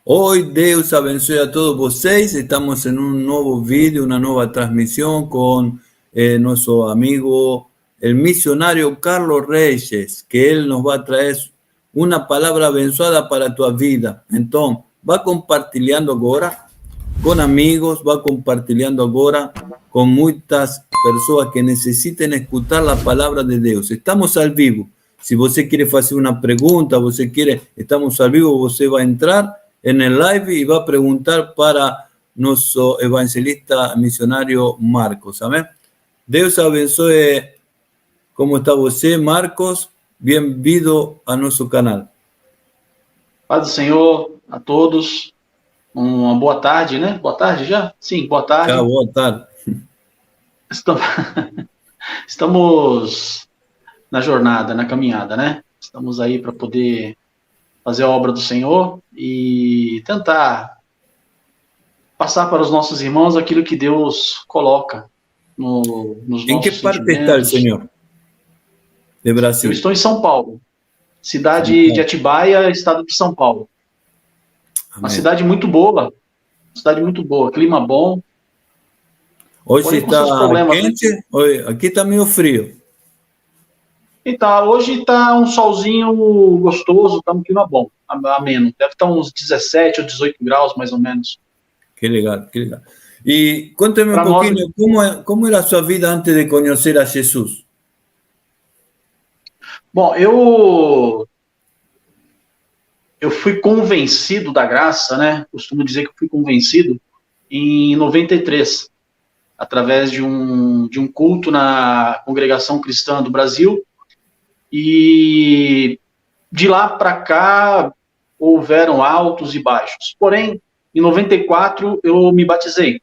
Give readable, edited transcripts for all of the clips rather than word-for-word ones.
Hoy Deus abençoe a todos vocês. Estamos en un nuevo vídeo, una nueva transmisión con nuestro amigo, el misionario Carlos Reyes, que él nos va a traer una palabra abençoada para tu vida. Entonces, va compartilhando agora con amigos, va compartilhando agora con muchas personas que necesiten escuchar la palabra de Dios. Estamos al vivo. Si você quiere hacer una pregunta, você quiere, estamos al vivo, você va a entrar en el live y va a preguntar para nuestro evangelista misionario Marcos. Amén. Dios abençoe. ¿Cómo está você, Marcos? Bem-vindo a nosso canal. Paz do Senhor a todos. Uma boa tarde, né? Boa tarde já? Sim, boa tarde. Já, boa tarde. Estamos na jornada, na caminhada, né? Estamos aí para poder fazer a obra do Senhor e tentar passar para os nossos irmãos aquilo que Deus coloca nos nossos sentimentos. Em que parte está o Senhor? De Brasil. Eu estou em São Paulo, cidade de Atibaia, estado de São Paulo. Amém. Uma cidade muito boa, clima bom. Hoje está quente, aqui está meio frio. Então, hoje está um solzinho gostoso, está um clima bom, ameno. Deve estar uns 17 ou 18 graus, mais ou menos. Que legal, que legal. E conte-me um pouquinho, como era a sua vida antes de conhecer a Jesus? Bom, eu fui convencido da graça, né? Costumo dizer que eu fui convencido em 93, através de um culto na Congregação Cristã do Brasil. E de lá para cá houveram altos e baixos. Porém, em 94 eu me batizei,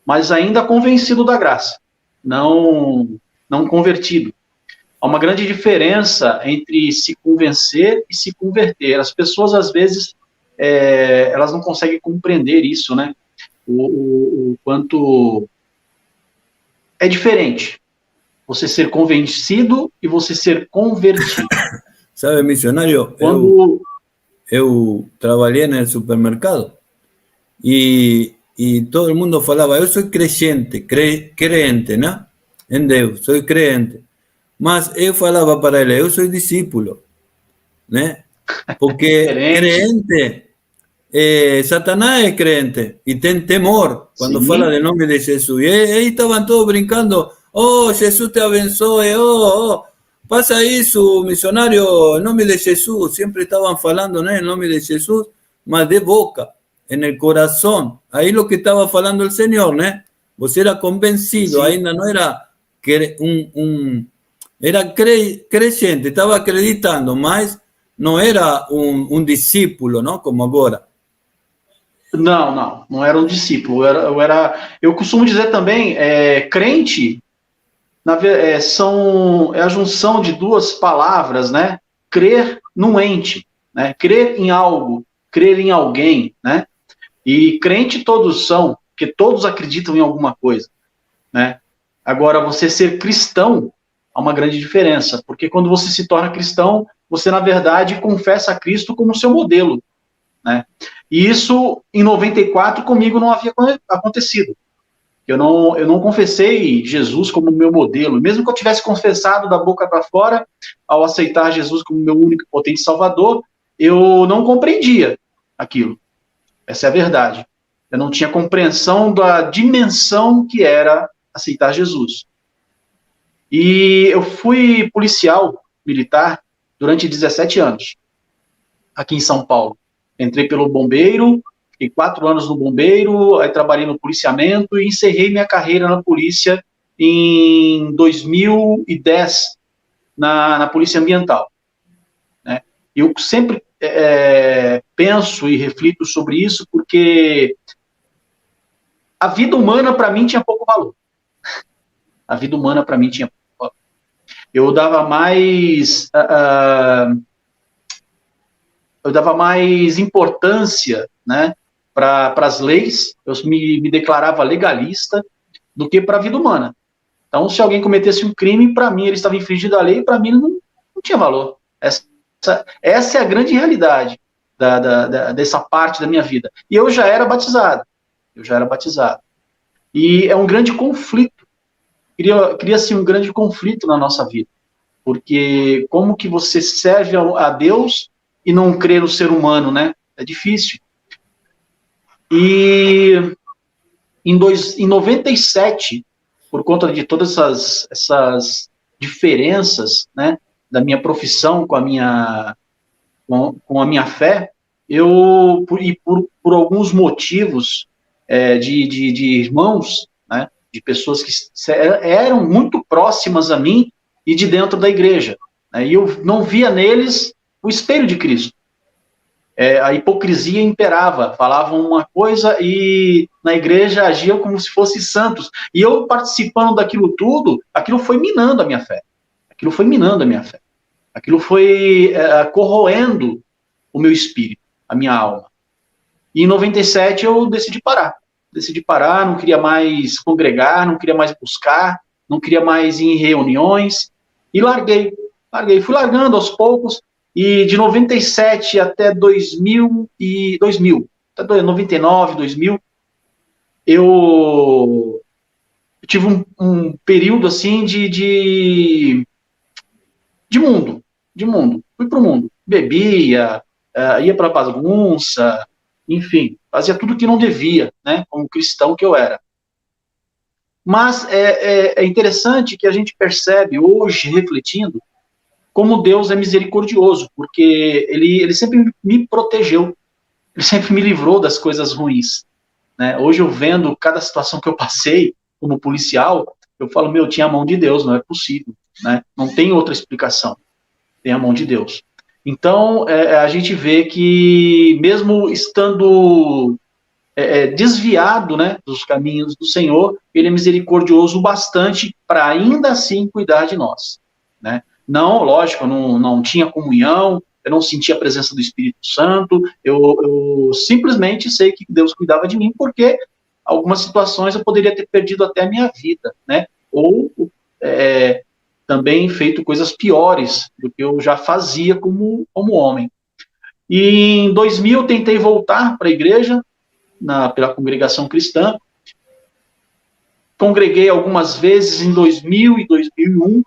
mas ainda convencido da graça, não convertido. Há uma grande diferença entre se convencer e se converter. As pessoas, às vezes, elas não conseguem compreender isso, né? O quanto é diferente você ser convencido e você ser convertido. Sabe, missionário, eu trabalhei no supermercado e todo mundo falava, eu sou crente, né? Em Deus, sou crente. Mas eu falava para ele, eu sou discípulo, né? Porque crente, Satanás é crente e tem temor quando fala do nome de Jesus. E aí estavam todos brincando, oh, Jesus te abençoe, passa isso, missionário, em nome de Jesus. Sempre estavam falando, né, em nome de Jesus, mas de boca, no coração. Aí o que estava falando o Senhor, né? Você era convencido, ainda não era era creyente, estava acreditando, mas não era um discípulo, não? Como agora. Não era um discípulo. Eu costumo dizer também, crente é a junção de duas palavras, né? Crer num ente, né? Crer em algo, crer em alguém, né? E crente todos são, porque todos acreditam em alguma coisa, né? Agora, você ser cristão, há uma grande diferença, porque quando você se torna cristão, você, na verdade, confessa a Cristo como seu modelo, né? E isso, em 94, comigo não havia acontecido. Eu não confessei Jesus como meu modelo. Mesmo que eu tivesse confessado da boca para fora, ao aceitar Jesus como meu único e potente Salvador, eu não compreendia aquilo. Essa é a verdade. Eu não tinha compreensão da dimensão que era aceitar Jesus. E eu fui policial militar durante 17 anos, aqui em São Paulo. Entrei pelo bombeiro, fiquei 4 anos no bombeiro, aí trabalhei no policiamento e encerrei minha carreira na polícia em 2010, na Polícia Ambiental, né? Eu sempre penso e reflito sobre isso, porque a vida humana, para mim, tinha pouco valor. A vida humana, para mim, tinha pouco valor. Eu dava mais importância, né, para as leis. Eu me declarava legalista do que para a vida humana. Então, se alguém cometesse um crime, para mim ele estava infringindo a lei, para mim não tinha valor. Essa é a grande realidade dessa parte da minha vida. E eu já era batizado. E é um grande conflito. Cria-se um grande conflito na nossa vida. Porque como que você serve a Deus e não crê no ser humano, né? É difícil. E em 97, por conta de todas essas diferenças, né, da minha profissão com a minha fé, por alguns motivos de irmãos, né, de pessoas que eram muito próximas a mim e de dentro da igreja, né, e eu não via neles o espelho de Cristo. A hipocrisia imperava, falavam uma coisa e na igreja agiam como se fossem santos. E eu participando daquilo tudo, aquilo foi minando a minha fé. Aquilo foi corroendo o meu espírito, a minha alma. E em 97 eu decidi parar, não queria mais congregar, não queria mais buscar, não queria mais ir em reuniões, e larguei, fui largando aos poucos. E de 97 até 2000, até 99, 2000, eu tive um período assim de mundo. Fui pro mundo. Bebia, ia pra bagunça, enfim, fazia tudo que não devia, né, como cristão que eu era. Mas é interessante que a gente percebe hoje, refletindo, como Deus é misericordioso, porque ele sempre me protegeu, ele sempre me livrou das coisas ruins, né? Hoje eu vendo cada situação que eu passei como policial, eu falo, tinha a mão de Deus, não é possível, né? Não tem outra explicação, tem a mão de Deus. Então, a gente vê que mesmo estando desviado, né, dos caminhos do Senhor, ele é misericordioso o bastante para ainda assim cuidar de nós, né? Não, lógico, eu não tinha comunhão, eu não sentia a presença do Espírito Santo, eu simplesmente sei que Deus cuidava de mim, porque algumas situações eu poderia ter perdido até a minha vida, né? Ou também feito coisas piores do que eu já fazia como homem. E em 2000 eu tentei voltar para a igreja, pela congregação cristã, congreguei algumas vezes em 2000 e 2001,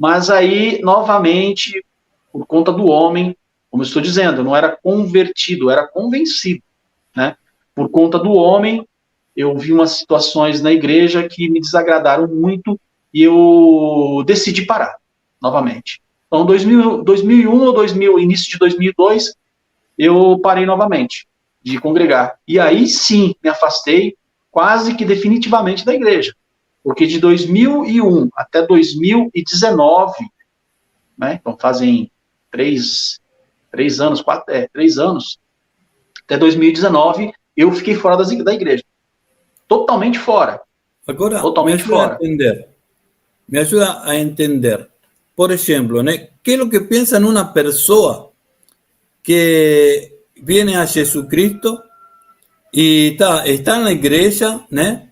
mas aí, novamente, por conta do homem, como eu estou dizendo, eu não era convertido, eu era convencido, né? Por conta do homem, eu vi umas situações na igreja que me desagradaram muito e eu decidi parar, novamente. Então, 2001 ou início de 2002, eu parei novamente de congregar. E aí, sim, me afastei quase que definitivamente da igreja. Porque de 2001 até 2019, né, então fazem 3 anos, 3 anos, até 2019, eu fiquei fora da igreja. Totalmente fora. Agora, totalmente fora. Me ayuda a entender. Por ejemplo, ¿no? ¿Qué es lo que piensa en una persona que viene a Jesucristo y está en la iglesia, ¿no?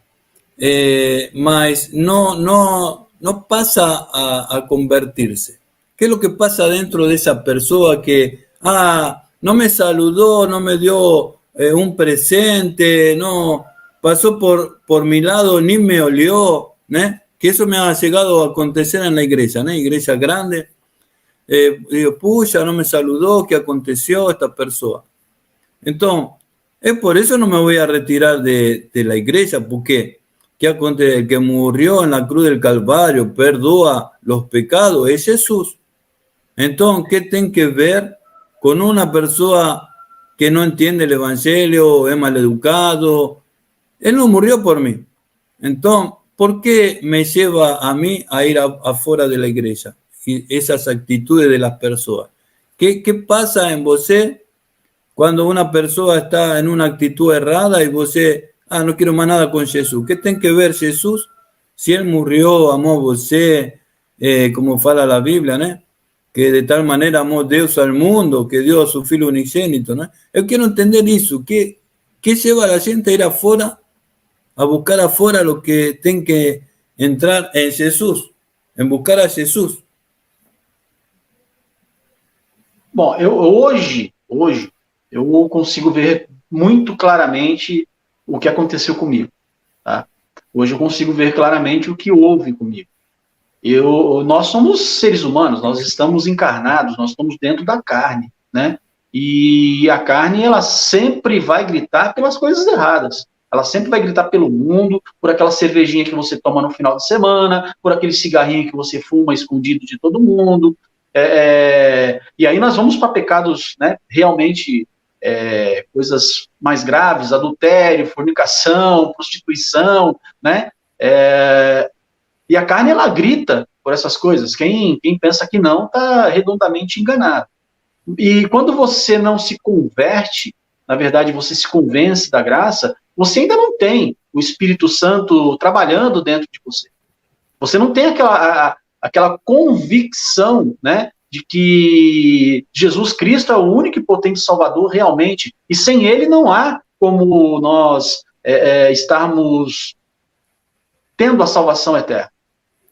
Mas no pasa a convertirse? ¿Qué es lo que pasa dentro de esa persona que no me saludó, no me dio un presente, no pasó por mi lado, ni me olió, ¿no? Que eso me ha llegado a acontecer en la iglesia, ¿no? Iglesia grande. Digo, pucha, no me saludó, ¿qué aconteció esta persona? Entonces, es por eso no me voy a retirar de la iglesia, porque el que murió en la cruz del Calvario, perdona los pecados, es Jesús. Entonces, ¿qué tiene que ver con una persona que no entiende el evangelio, es maleducado? Él no murió por mí. Entonces, ¿por qué me lleva a mí a ir afuera de la iglesia? Y esas actitudes de las personas. ¿Qué pasa en vos cuando una persona está en una actitud errada y vos no quiero más nada con Jesús? ¿Qué tiene que ver Jesús si él murió, amó a vos, como fala la Biblia, ¿no? Que de tal manera amó Dios al mundo, que dio a su Hijo unigénito, ¿no? Yo quiero entender eso. ¿Qué lleva a la gente a ir afuera, a buscar afuera lo que tiene que entrar en Jesús, en buscar a Jesús? Bom, hoje, Eu consigo ver muito claramente o que aconteceu comigo. Tá? Hoje eu consigo ver claramente o que houve comigo. Nós somos seres humanos, nós estamos encarnados, nós estamos dentro da carne, né? E a carne, ela sempre vai gritar pelas coisas erradas. Ela sempre vai gritar pelo mundo, por aquela cervejinha que você toma no final de semana, por aquele cigarrinho que você fuma escondido de todo mundo. E aí nós vamos para pecados, né, realmente coisas mais graves, adultério, fornicação, prostituição, né? E a carne, ela grita por essas coisas. Quem pensa que não, está redondamente enganado. E quando você não se converte, na verdade, você se convence da graça, você ainda não tem o Espírito Santo trabalhando dentro de você. Você não tem aquela convicção, né, de que Jesus Cristo é o único e potente Salvador realmente, e sem ele não há como nós estarmos tendo a salvação eterna.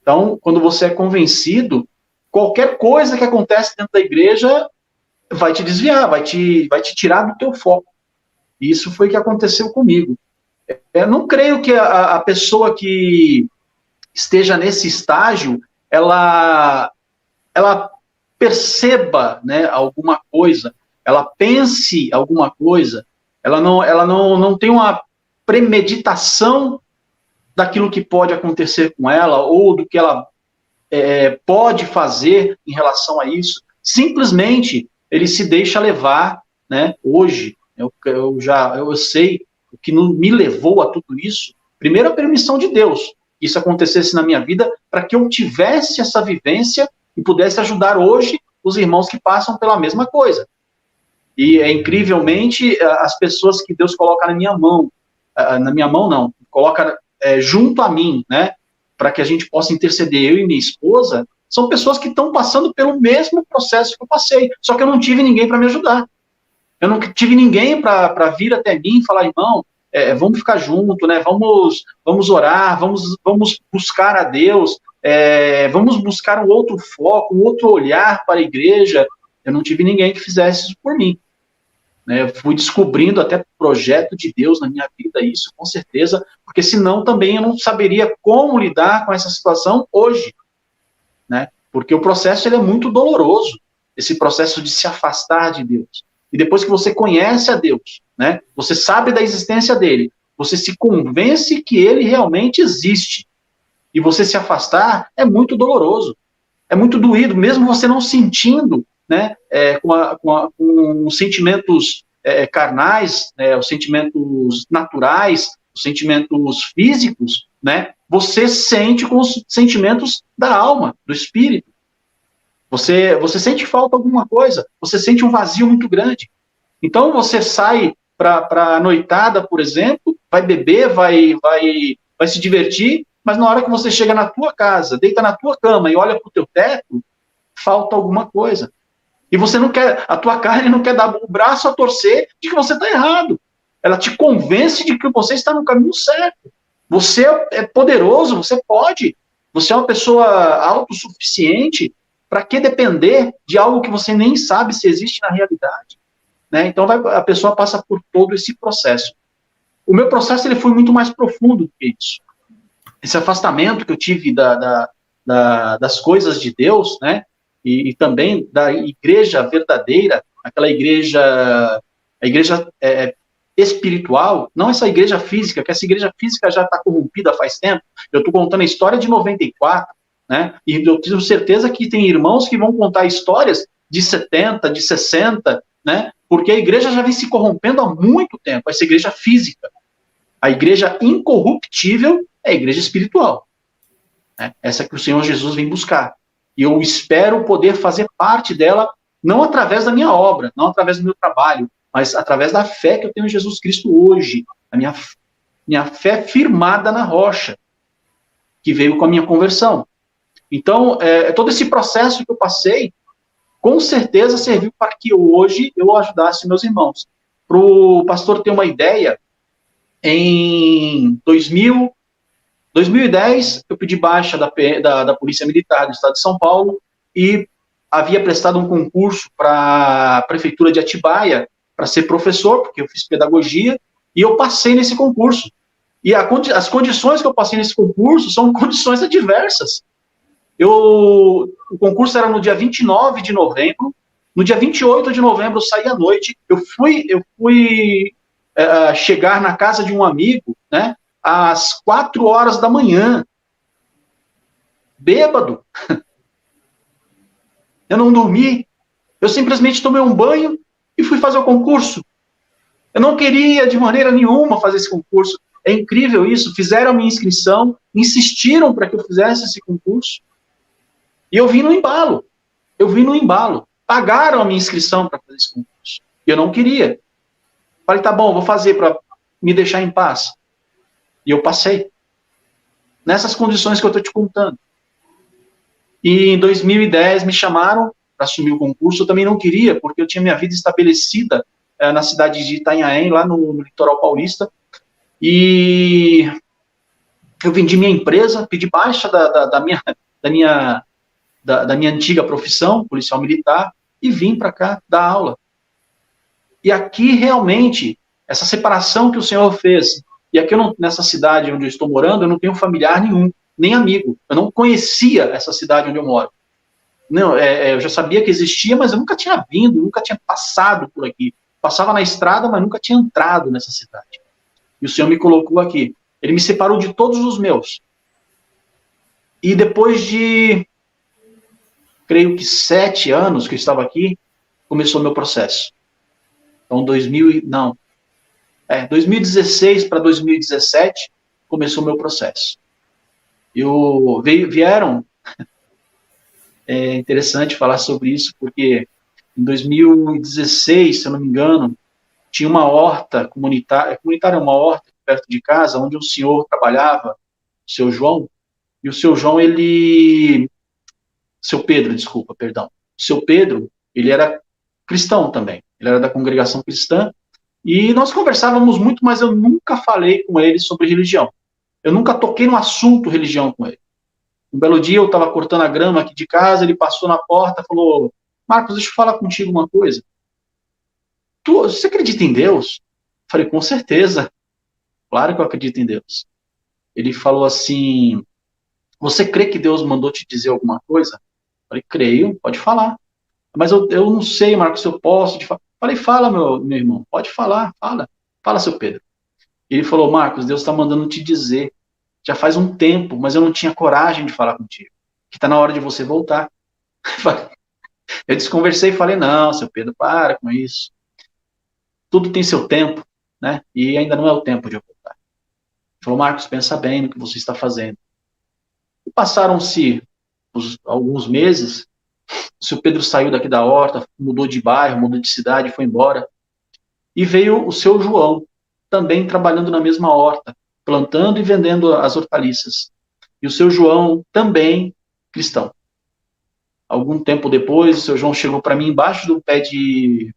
Então, quando você é convencido, qualquer coisa que acontece dentro da igreja vai te desviar, vai te tirar do teu foco. E isso foi o que aconteceu comigo. Eu não creio que a pessoa que esteja nesse estágio, ela perceba, né, alguma coisa, ela pense alguma coisa, ela não tem uma premeditação daquilo que pode acontecer com ela, ou do que ela pode fazer em relação a isso. Simplesmente ele se deixa levar, né? Hoje eu sei o que me levou a tudo isso. Primeiro, a permissão de Deus que isso acontecesse na minha vida, para que eu tivesse essa vivência e pudesse ajudar hoje os irmãos que passam pela mesma coisa. E incrivelmente as pessoas que Deus coloca na minha mão não, coloca junto a mim, né? Para que a gente possa interceder, eu e minha esposa, são pessoas que estão passando pelo mesmo processo que eu passei, só que eu não tive ninguém para me ajudar. Eu não tive ninguém para vir até mim e falar, irmão, vamos ficar junto, né? Vamos orar, vamos buscar a Deus, vamos buscar um outro foco, um outro olhar para a igreja. Eu não tive ninguém que fizesse isso por mim. Eu fui descobrindo até o projeto de Deus na minha vida, isso com certeza, porque senão também eu não saberia como lidar com essa situação hoje, né? Porque o processo ele é muito doloroso, esse processo de se afastar de Deus. E depois que você conhece a Deus, né? Você sabe da existência dele, você se convence que ele realmente existe. E você se afastar é muito doloroso, é muito doído, mesmo você não sentindo, né, com os sentimentos carnais, né, os sentimentos naturais, os sentimentos físicos, né, você sente com os sentimentos da alma, do espírito. Você sente falta alguma coisa, você sente um vazio muito grande. Então você sai para a noitada, por exemplo, vai beber, vai se divertir, mas na hora que você chega na tua casa, deita na tua cama e olha para o teu teto, falta alguma coisa. E você não quer, a tua carne não quer dar o braço a torcer de que você está errado. Ela te convence de que você está no caminho certo. Você é poderoso, você pode. Você é uma pessoa autossuficiente. Para que depender de algo que você nem sabe se existe na realidade? Né? Então a pessoa passa por todo esse processo. O meu processo ele foi muito mais profundo do que isso. Esse afastamento que eu tive das coisas de Deus, né? E também da igreja verdadeira, aquela igreja, a igreja espiritual, não essa igreja física, que essa igreja física já está corrompida faz tempo. Eu estou contando a história de 94, né? E eu tenho certeza que tem irmãos que vão contar histórias de 70, de 60, né? Porque a igreja já vem se corrompendo há muito tempo, essa igreja física. A igreja incorruptível é a igreja espiritual. Né? Essa que o Senhor Jesus vem buscar. E eu espero poder fazer parte dela, não através da minha obra, não através do meu trabalho, mas através da fé que eu tenho em Jesus Cristo hoje. A minha fé firmada na rocha, que veio com a minha conversão. Então, todo esse processo que eu passei, com certeza serviu para que hoje eu ajudasse meus irmãos. Para o pastor ter uma ideia, em 2010, eu pedi baixa da Polícia Militar do Estado de São Paulo e havia prestado um concurso para a Prefeitura de Atibaia para ser professor, porque eu fiz pedagogia, e eu passei nesse concurso. E as condições que eu passei nesse concurso são condições adversas. O concurso era no dia 29 de novembro, no dia 28 de novembro eu saí à noite, eu fui chegar na casa de um amigo, né, às 4 horas da manhã, bêbado. Eu não dormi, eu simplesmente tomei um banho e fui fazer o concurso. Eu não queria de maneira nenhuma fazer esse concurso. É incrível isso, fizeram a minha inscrição, insistiram para que eu fizesse esse concurso, e eu vim no embalo. Pagaram a minha inscrição para fazer esse concurso. E eu não queria. Falei, tá bom, vou fazer para me deixar em paz. E eu passei. Nessas condições que eu estou te contando. E em 2010 me chamaram para assumir o concurso. Eu também não queria, porque eu tinha minha vida estabelecida na cidade de Itanhaém, lá no litoral paulista. E eu vendi minha empresa, pedi baixa da minha antiga profissão, policial militar, e vim para cá dar aula. E aqui, realmente, essa separação que o Senhor fez, e aqui nessa cidade onde eu estou morando, eu não tenho familiar nenhum, nem amigo. Eu não conhecia essa cidade onde eu moro. Não, eu já sabia que existia, mas eu nunca tinha vindo, nunca tinha passado por aqui. Passava na estrada, mas nunca tinha entrado nessa cidade. E o Senhor me colocou aqui. Ele me separou de todos os meus. E depois de, creio que 7 anos que eu estava aqui, começou o meu processo. Então, 2016 para 2017, começou o meu processo. Vieram, é interessante falar sobre isso, porque em 2016, se eu não me engano, tinha uma horta comunitária é uma horta perto de casa, onde um senhor trabalhava, o seu João, e o seu João, seu Pedro, desculpa, perdão. O seu Pedro, ele era cristão também, ele era da congregação cristã, e nós conversávamos muito, mas eu nunca falei com ele sobre religião. Eu nunca toquei no assunto religião com ele. Um belo dia eu estava cortando a grama aqui de casa, ele passou na porta e falou, Marcos, deixa eu falar contigo uma coisa. Você acredita em Deus? Eu falei, com certeza. Claro que eu acredito em Deus. Ele falou assim, você crê que Deus mandou te dizer alguma coisa? Eu falei, creio, pode falar. Mas eu não sei, Marcos, se eu posso te falar. Falei, fala, meu irmão, pode falar, fala. Fala, seu Pedro. E ele falou, Marcos, Deus está mandando te dizer. Já faz um tempo, mas eu não tinha coragem de falar contigo. Que está na hora de você voltar. Eu desconversei e falei, não, seu Pedro, para com isso. Tudo tem seu tempo, né? E ainda não é o tempo de eu voltar. Ele falou, Marcos, pensa bem no que você está fazendo. E passaram-se alguns meses, o seu Pedro saiu daqui da horta, mudou de bairro, mudou de cidade, foi embora. E veio o seu João, também trabalhando na mesma horta, plantando e vendendo as hortaliças. E o seu João também cristão. Algum tempo depois, o seu João chegou para mim embaixo do pé de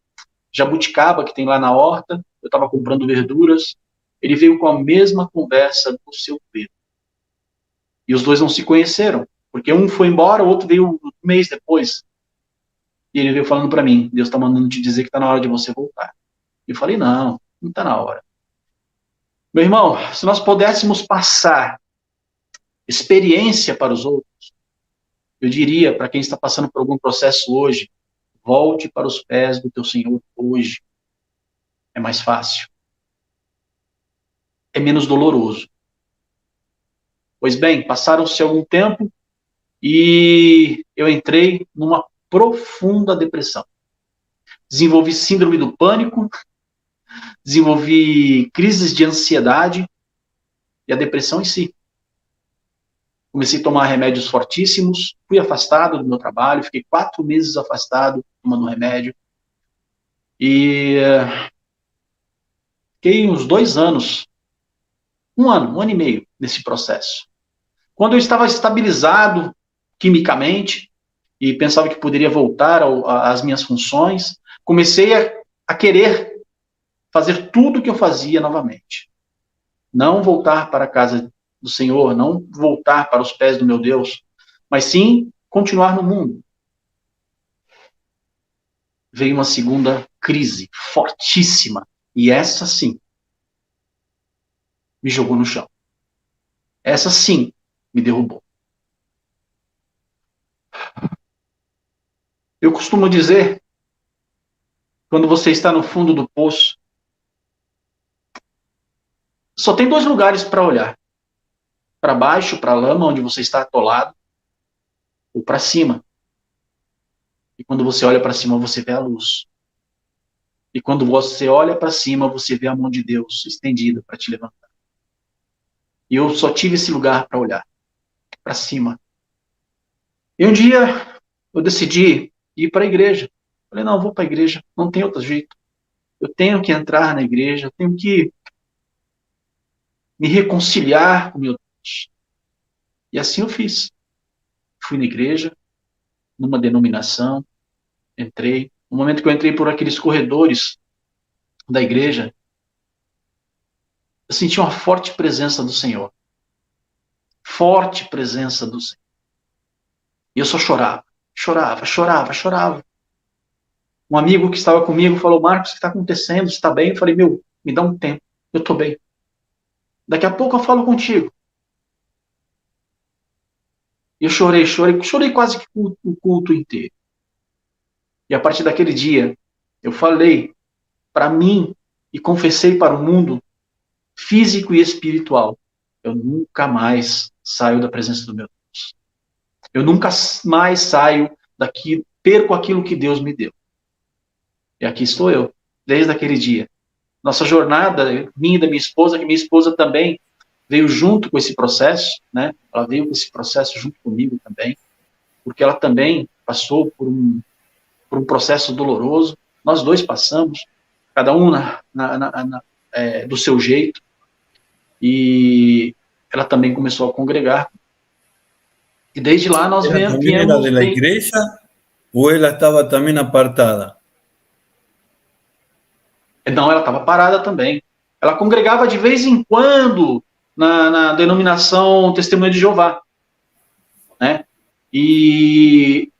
jabuticaba que tem lá na horta. Eu estava comprando verduras. Ele veio com a mesma conversa do seu Pedro. E os dois não se conheceram, porque um foi embora, o outro veio um mês depois. E ele veio falando para mim, Deus está mandando te dizer que está na hora de você voltar. Eu falei, não está na hora. Meu irmão, se nós pudéssemos passar experiência para os outros, eu diria para quem está passando por algum processo hoje, volte para os pés do teu Senhor hoje. É mais fácil. É menos doloroso. Pois bem, passaram-se algum tempo e eu entrei numa profunda depressão. Desenvolvi síndrome do pânico, desenvolvi crises de ansiedade e a depressão em si. Comecei a tomar remédios fortíssimos, fui afastado do meu trabalho, fiquei 4 meses afastado, tomando remédio. E fiquei uns 2 anos, um ano e meio nesse processo. Quando eu estava estabilizado quimicamente e pensava que poderia voltar às minhas funções, comecei a querer fazer tudo o que eu fazia novamente. Não voltar para a casa do Senhor, não voltar para os pés do meu Deus, mas sim continuar no mundo. Veio uma segunda crise fortíssima. E essa sim me jogou no chão. Essa sim me derrubou. Eu costumo dizer, quando você está no fundo do poço, só tem 2 lugares para olhar. Para baixo, para a lama, onde você está atolado, ou para cima. E quando você olha para cima, você vê a luz. E quando você olha para cima, você vê a mão de Deus estendida para te levantar. E eu só tive esse lugar para olhar, para cima. E um dia eu decidi ir para a igreja. Falei, não, eu vou para a igreja, não tem outro jeito. Eu tenho que entrar na igreja, eu tenho que me reconciliar com meu Deus. E assim eu fiz. Fui na igreja, numa denominação, entrei. No momento que eu entrei por aqueles corredores da igreja, eu senti uma forte presença do Senhor. Forte presença do Senhor. E eu só chorava, chorava, chorava, chorava. Um amigo que estava comigo falou, Marcos, o que está acontecendo? Você está bem? Eu falei, meu, me dá um tempo, eu estou bem. Daqui a pouco eu falo contigo. E eu chorei quase que o culto inteiro. E a partir daquele dia, eu falei para mim e confessei para o mundo físico e espiritual, eu nunca mais saio da presença do meu Deus. Eu nunca mais saio daqui, perco aquilo que Deus me deu. E aqui estou eu, desde aquele dia. Nossa jornada, minha e da minha esposa, que minha esposa também veio junto com esse processo, né? Ela veio com esse processo junto comigo também, porque ela também passou por um processo doloroso. Nós 2 passamos, cada um do seu jeito, e ela também começou a congregar. E desde lá nós ¿Ella viemos... también era de la iglesia o ella estaba también apartada? Não, ela estava parada também. Ela congregava de vez em quando na denominação Testemunha de Jeová, né? E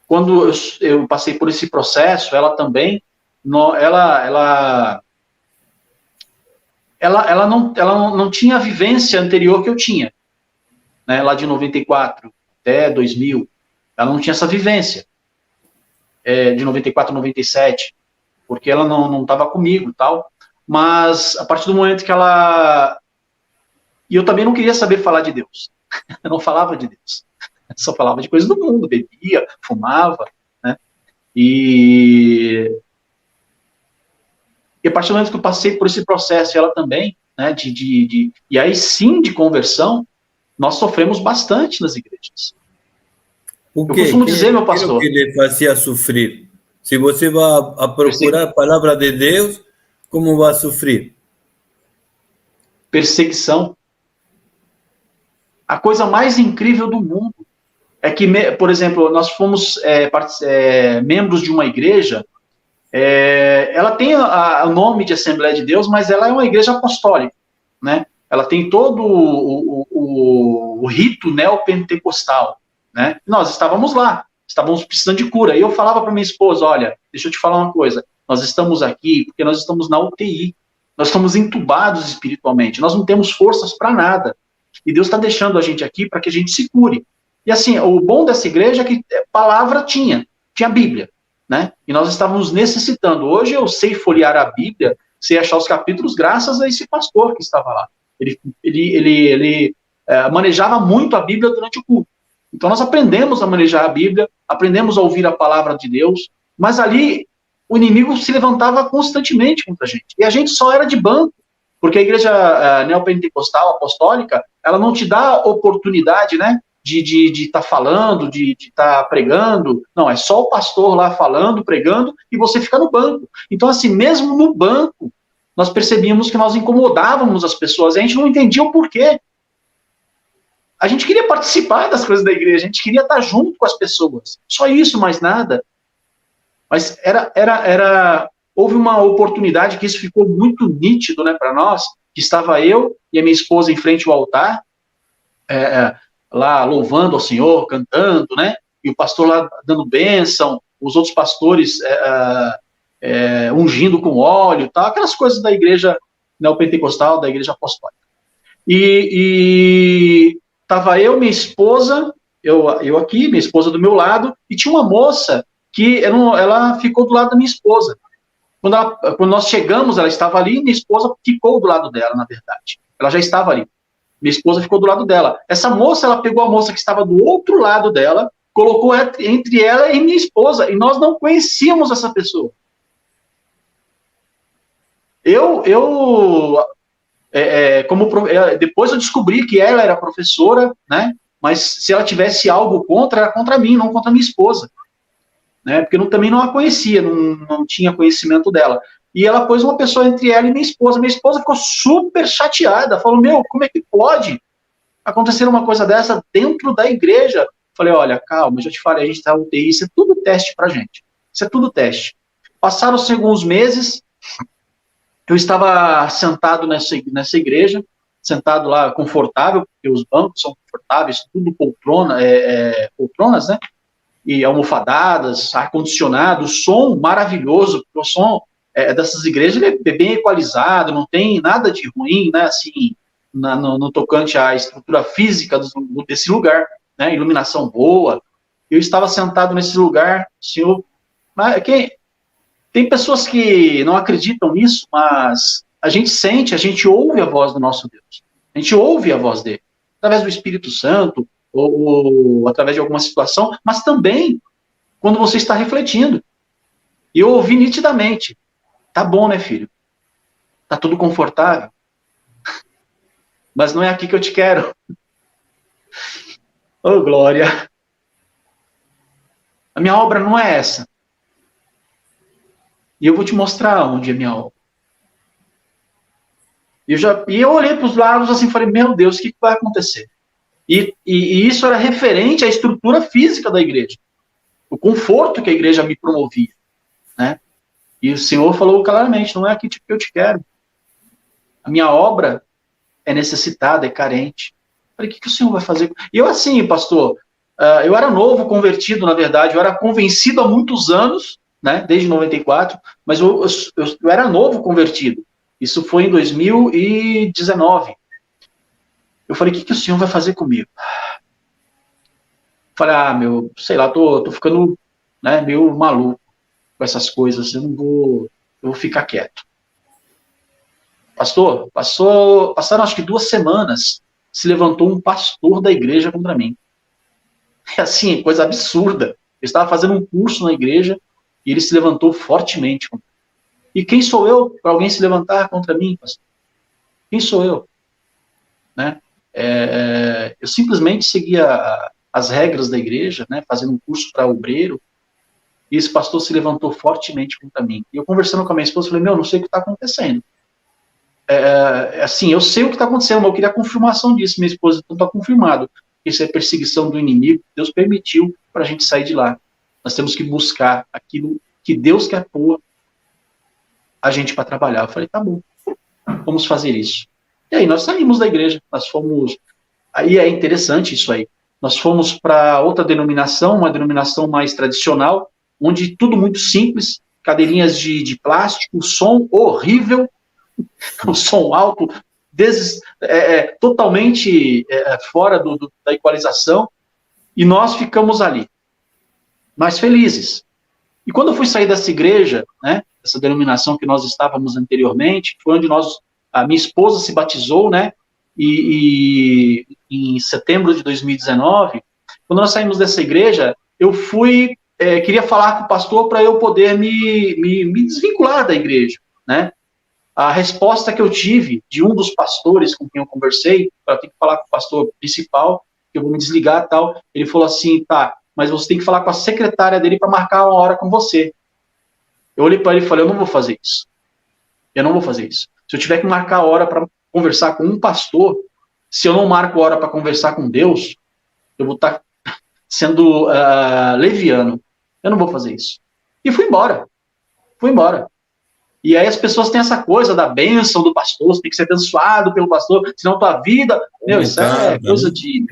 quando eu passei por esse processo, ela também, ela não tinha a vivência anterior que eu tinha, né? Lá de 94 até 2000, ela não tinha essa vivência, de 94 a 97, porque ela não estava comigo e tal, mas a partir do momento que ela... E eu também não queria saber falar de Deus, eu não falava de Deus, só falava de coisas do mundo, bebia, fumava, né? E a partir do momento que eu passei por esse processo, ela também, né, e aí sim, de conversão, nós sofremos bastante nas igrejas. O Eu quê? costumo dizer, meu pastor... O que lhe fazia sofrer? Se você vai a procurar a palavra de Deus, como vai sofrer? Perseguição. A coisa mais incrível do mundo é que, por exemplo, nós fomos membros de uma igreja, ela tem o nome de Assembleia de Deus, mas ela é uma igreja apostólica, né? Ela tem todo o rito neopentecostal, né? Nós estávamos lá, estávamos precisando de cura, e eu falava para minha esposa, olha, deixa eu te falar uma coisa, nós estamos aqui porque nós estamos na UTI, nós estamos entubados espiritualmente, nós não temos forças para nada, e Deus está deixando a gente aqui para que a gente se cure. E assim, o bom dessa igreja é que palavra tinha Bíblia, né? E nós estávamos necessitando. Hoje eu sei folhear a Bíblia, sei achar os capítulos graças a esse pastor que estava lá. Ele manejava muito a Bíblia durante o culto. Então nós aprendemos a manejar a Bíblia, aprendemos a ouvir a palavra de Deus, mas ali o inimigo se levantava constantemente contra a gente. E a gente só era de banco, porque a igreja neopentecostal, apostólica, ela não te dá oportunidade, né, de estar falando, de estar pregando. Não, é só o pastor lá falando, pregando, e você fica no banco. Então, assim, mesmo no banco, nós percebíamos que nós incomodávamos as pessoas, e a gente não entendia o porquê. A gente queria participar das coisas da igreja, a gente queria estar junto com as pessoas. Só isso, mais nada. Mas houve uma oportunidade que isso ficou muito nítido, né, para nós, que estava eu e a minha esposa em frente ao altar, lá louvando ao Senhor, cantando, né, e o pastor lá dando bênção, os outros pastores ungindo com óleo, tal, aquelas coisas da igreja neopentecostal, da igreja apostólica. E tava eu, minha esposa, eu aqui, minha esposa do meu lado, e tinha uma moça que ela ficou do lado da minha esposa. Quando nós chegamos, ela estava ali, e minha esposa ficou do lado dela, na verdade. Ela já estava ali. Minha esposa ficou do lado dela. Essa moça, ela pegou a moça que estava do outro lado dela, colocou entre ela e minha esposa, e nós não conhecíamos essa pessoa. Depois eu descobri que ela era professora, né? Mas se ela tivesse algo contra, era contra mim, não contra minha esposa, né? Porque eu também não a conhecia, não tinha conhecimento dela. E ela pôs uma pessoa entre ela e minha esposa. Minha esposa ficou super chateada, falou: meu, como é que pode acontecer uma coisa dessa dentro da igreja? Falei: olha, calma, eu já te falei, a gente está UTI, isso é tudo teste pra gente. Isso é tudo teste. Passaram-se alguns meses, eu estava sentado nessa igreja, sentado lá, confortável, porque os bancos são confortáveis, tudo poltronas, né? E almofadadas, ar-condicionado, som maravilhoso, porque o som dessas igrejas ele é bem equalizado, não tem nada de ruim, né? Assim, no tocante à estrutura física desse lugar, né? Iluminação boa. Eu estava sentado nesse lugar, senhor. Tem pessoas que não acreditam nisso, mas a gente sente, a gente ouve a voz do nosso Deus. A gente ouve a voz dele, através do Espírito Santo, ou através de alguma situação, mas também quando você está refletindo. E eu ouvi nitidamente: tá bom, né, filho? Tá tudo confortável, mas não é aqui que eu te quero. Oh, glória! A minha obra não é essa. E eu vou te mostrar onde é a minha obra. E eu olhei para os lados assim e falei: meu Deus, o que vai acontecer? E isso era referente à estrutura física da igreja. O conforto que a igreja me promovia, né? E o Senhor falou claramente: não é aqui que eu te quero. A minha obra é necessitada, é carente. Eu falei: o que o Senhor vai fazer? E eu assim, pastor, eu era novo convertido, na verdade, eu era convencido há muitos anos, né, desde 94, mas eu era novo convertido. Isso foi em 2019. Eu falei: o que o Senhor vai fazer comigo? Falei: sei lá, tô ficando, né, meio maluco com essas coisas, eu vou ficar quieto. Passaram acho que 2 semanas, se levantou um pastor da igreja contra mim. É assim, coisa absurda. Eu estava fazendo um curso na igreja e ele se levantou fortemente. E quem sou eu para alguém se levantar contra mim, pastor? Quem sou eu? Né? Eu simplesmente seguia as regras da igreja, né, fazendo um curso para obreiro, e esse pastor se levantou fortemente contra mim. E eu conversando com a minha esposa, falei: não sei o que está acontecendo. Assim, eu sei o que está acontecendo, mas eu queria a confirmação disso. Minha esposa: então está confirmado. Isso é perseguição do inimigo. Deus permitiu para a gente sair de lá. Nós temos que buscar aquilo que Deus quer pôr a gente para trabalhar. Eu falei: tá bom, vamos fazer isso. E aí nós saímos da igreja, nós fomos... Aí é interessante isso aí. Nós fomos para outra denominação, uma denominação mais tradicional, onde tudo muito simples, cadeirinhas de plástico, som horrível, o som alto, totalmente fora da equalização, e nós ficamos ali, mais felizes. E quando eu fui sair dessa igreja, né, essa denominação que nós estávamos anteriormente, foi onde a minha esposa se batizou, né, e em setembro de 2019, quando nós saímos dessa igreja, eu queria falar com o pastor para eu poder me desvincular da igreja, né? A resposta que eu tive de um dos pastores com quem eu conversei, para ter que falar com o pastor principal, que eu vou me desligar e tal, ele falou assim: tá, mas você tem que falar com a secretária dele para marcar uma hora com você. Eu olhei para ele e falei: eu não vou fazer isso. Eu não vou fazer isso. Se eu tiver que marcar a hora para conversar com um pastor, se eu não marco hora para conversar com Deus, eu vou estar sendo leviano. Eu não vou fazer isso. E fui embora. E aí as pessoas têm essa coisa da bênção do pastor, você tem que ser abençoado pelo pastor, senão tua vida... isso é coisa de...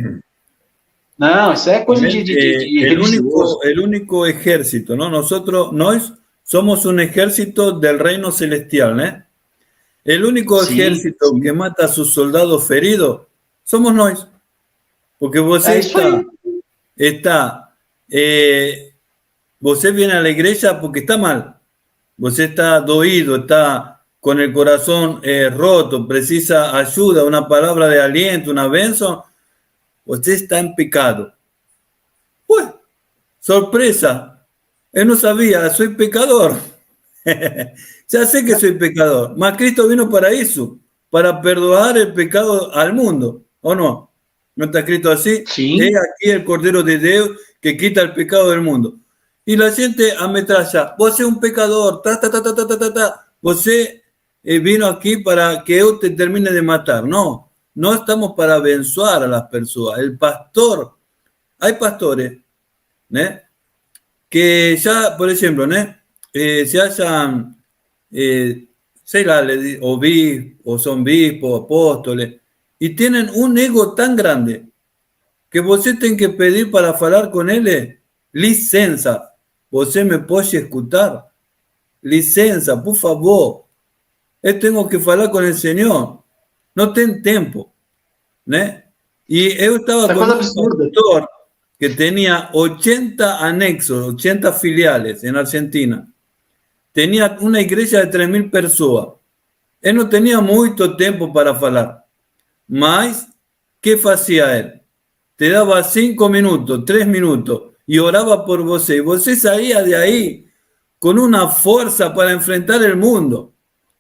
Não, isso é coisa de el único ejército, ¿no? Nós somos un ejército del reino celestial, ¿no? El único Sim, ejército sim. que mata a sus soldados feridos somos nós. Porque É você isso aí. está, você viene a la iglesia porque está mal. Você está doído, está con el corazón roto, precisa ayuda, una palabra de aliento, una benzo. Usted está en pecado. Pues, sorpresa. Él no sabía, soy pecador. Ya sé que soy pecador. Mas Cristo vino para eso, para perdonar el pecado al mundo. ¿O no? ¿No está escrito así? He Sim. aquí el Cordero de Dios que quita el pecado del mundo. Y la gente ametralla. Vos es un pecador. Ta, ta, ta, ta, ta, ta, ta, ta. Vos vino aquí para que yo te termine de matar. No, no estamos para abençoar a las personas. El pastor, hay pastores, ¿no? Que ya, por ejemplo, ¿no? Se hayan, sei lá, o son bispos, apóstoles, y tienen un ego tan grande que você tem que pedir para falar con él, licença, você me pode escutar? Licença, por favor, eu tenho que falar com o Senhor, não tem tempo, né? E eu estava É com coisa um absurda. pastor que tinha 80 anexos, 80 filiales en Argentina. Tenía una iglesia de 3.000 personas. Él no tenía mucho tiempo para falar. Mas, ¿qué hacía él? Te daba 5 minutos, 3 minutos y oraba por vos. Y vos salía de ahí con una fuerza para enfrentar el mundo.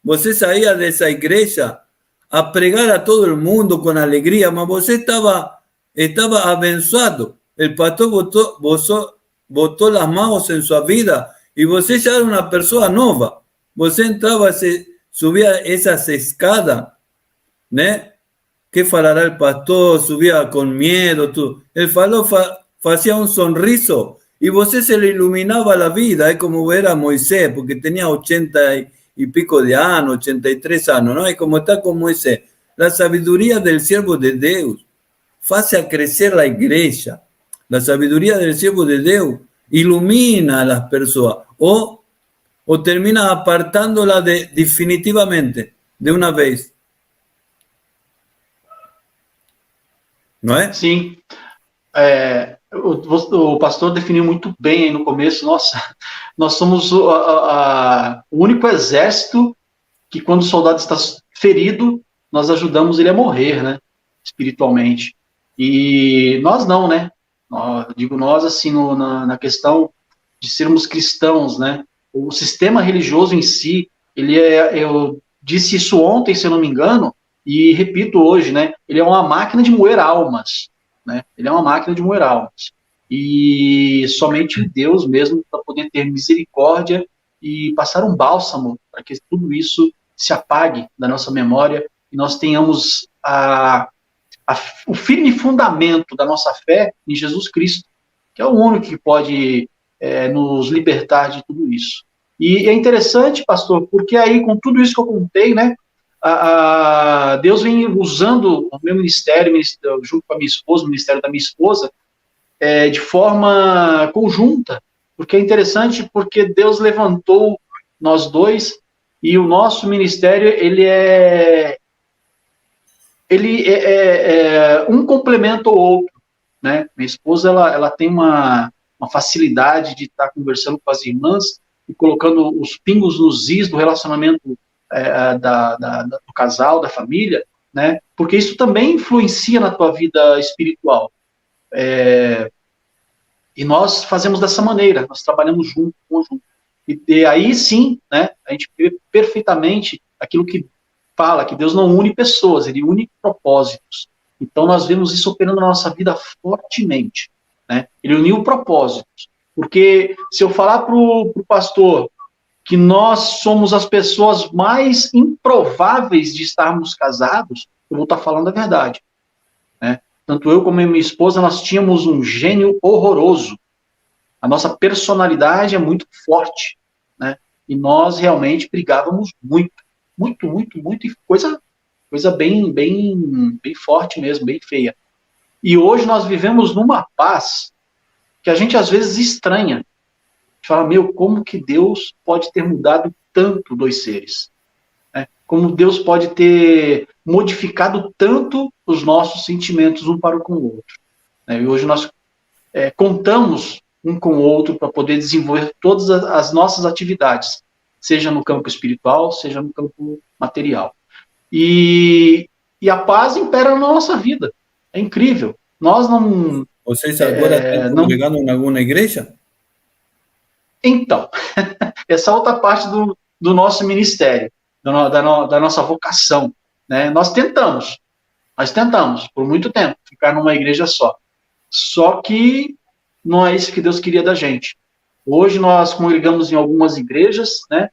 Vos salía de esa iglesia a pregar a todo el mundo con alegría, mas vos estaba abençoado. El pastor botó las manos en su vida y vos ya era una persona nueva. Vos entraba, subía esas escadas, ¿no? ¿Qué falará el pastor? Subía con miedo. El faló hacía un sonriso y vos se le iluminaba la vida, es como ver a Moisés, porque tenía 80 y pico de años, 83 años, ¿no? Es como está con Moisés. La sabiduría del siervo de Dios hace a crecer la iglesia. La sabiduría del siervo de Dios ilumina a las personas o termina apartándola definitivamente, de una vez. ¿No es? Sim. O pastor definiu muito bem aí no começo. Nossa, nós somos o único exército que, quando o soldado está ferido, nós ajudamos ele a morrer, né? Espiritualmente. E nós não, né? Digo nós, assim, na questão de sermos cristãos, né? O sistema religioso em si, eu disse isso ontem, se eu não me engano, e repito hoje, né? Ele é uma máquina de moer almas, né? Ele é uma máquina de moer almas. E somente Deus mesmo para poder ter misericórdia e passar um bálsamo para que tudo isso se apague da nossa memória e nós tenhamos o firme fundamento da nossa fé em Jesus Cristo, que é o único que pode nos libertar de tudo isso. E é interessante, pastor, porque aí com tudo isso que eu contei, né, Deus vem usando o meu ministério, junto com a minha esposa, o ministério da minha esposa, de forma conjunta, porque é interessante porque Deus levantou nós dois e o nosso ministério um complementa o outro, né? Minha esposa ela tem uma facilidade de estar conversando com as irmãs e colocando os pingos nos is do relacionamento do casal, da família, né? Porque isso também influencia na tua vida espiritual. E nós fazemos dessa maneira, nós trabalhamos junto, conjunto. E aí sim, né, a gente vê perfeitamente aquilo que fala, que Deus não une pessoas, Ele une propósitos. Então nós vemos isso operando na nossa vida fortemente, né? Ele uniu propósitos. Porque se eu falar para o pastor que nós somos as pessoas mais improváveis de estarmos casados, eu vou estar falando a verdade, né? Tanto eu como a minha esposa, nós tínhamos um gênio horroroso. A nossa personalidade é muito forte, né? E nós realmente brigávamos muito, muito, muito, muito, e coisa bem, bem, bem forte mesmo, bem feia. E hoje nós vivemos numa paz que a gente às vezes estranha. fala, como que Deus pode ter mudado tanto dois seres? Como Deus pode ter modificado tanto os nossos sentimentos um para com o outro. E hoje nós contamos um com o outro para poder desenvolver todas as nossas atividades, seja no campo espiritual, seja no campo material. E a paz impera na nossa vida. É incrível. Nós não... Vocês agora estão congregando em alguma igreja? Então, essa outra parte do nosso ministério, da nossa vocação, né? Nós tentamos por muito tempo ficar numa igreja só. Só que não é isso que Deus queria da gente. Hoje nós congregamos em algumas igrejas, né?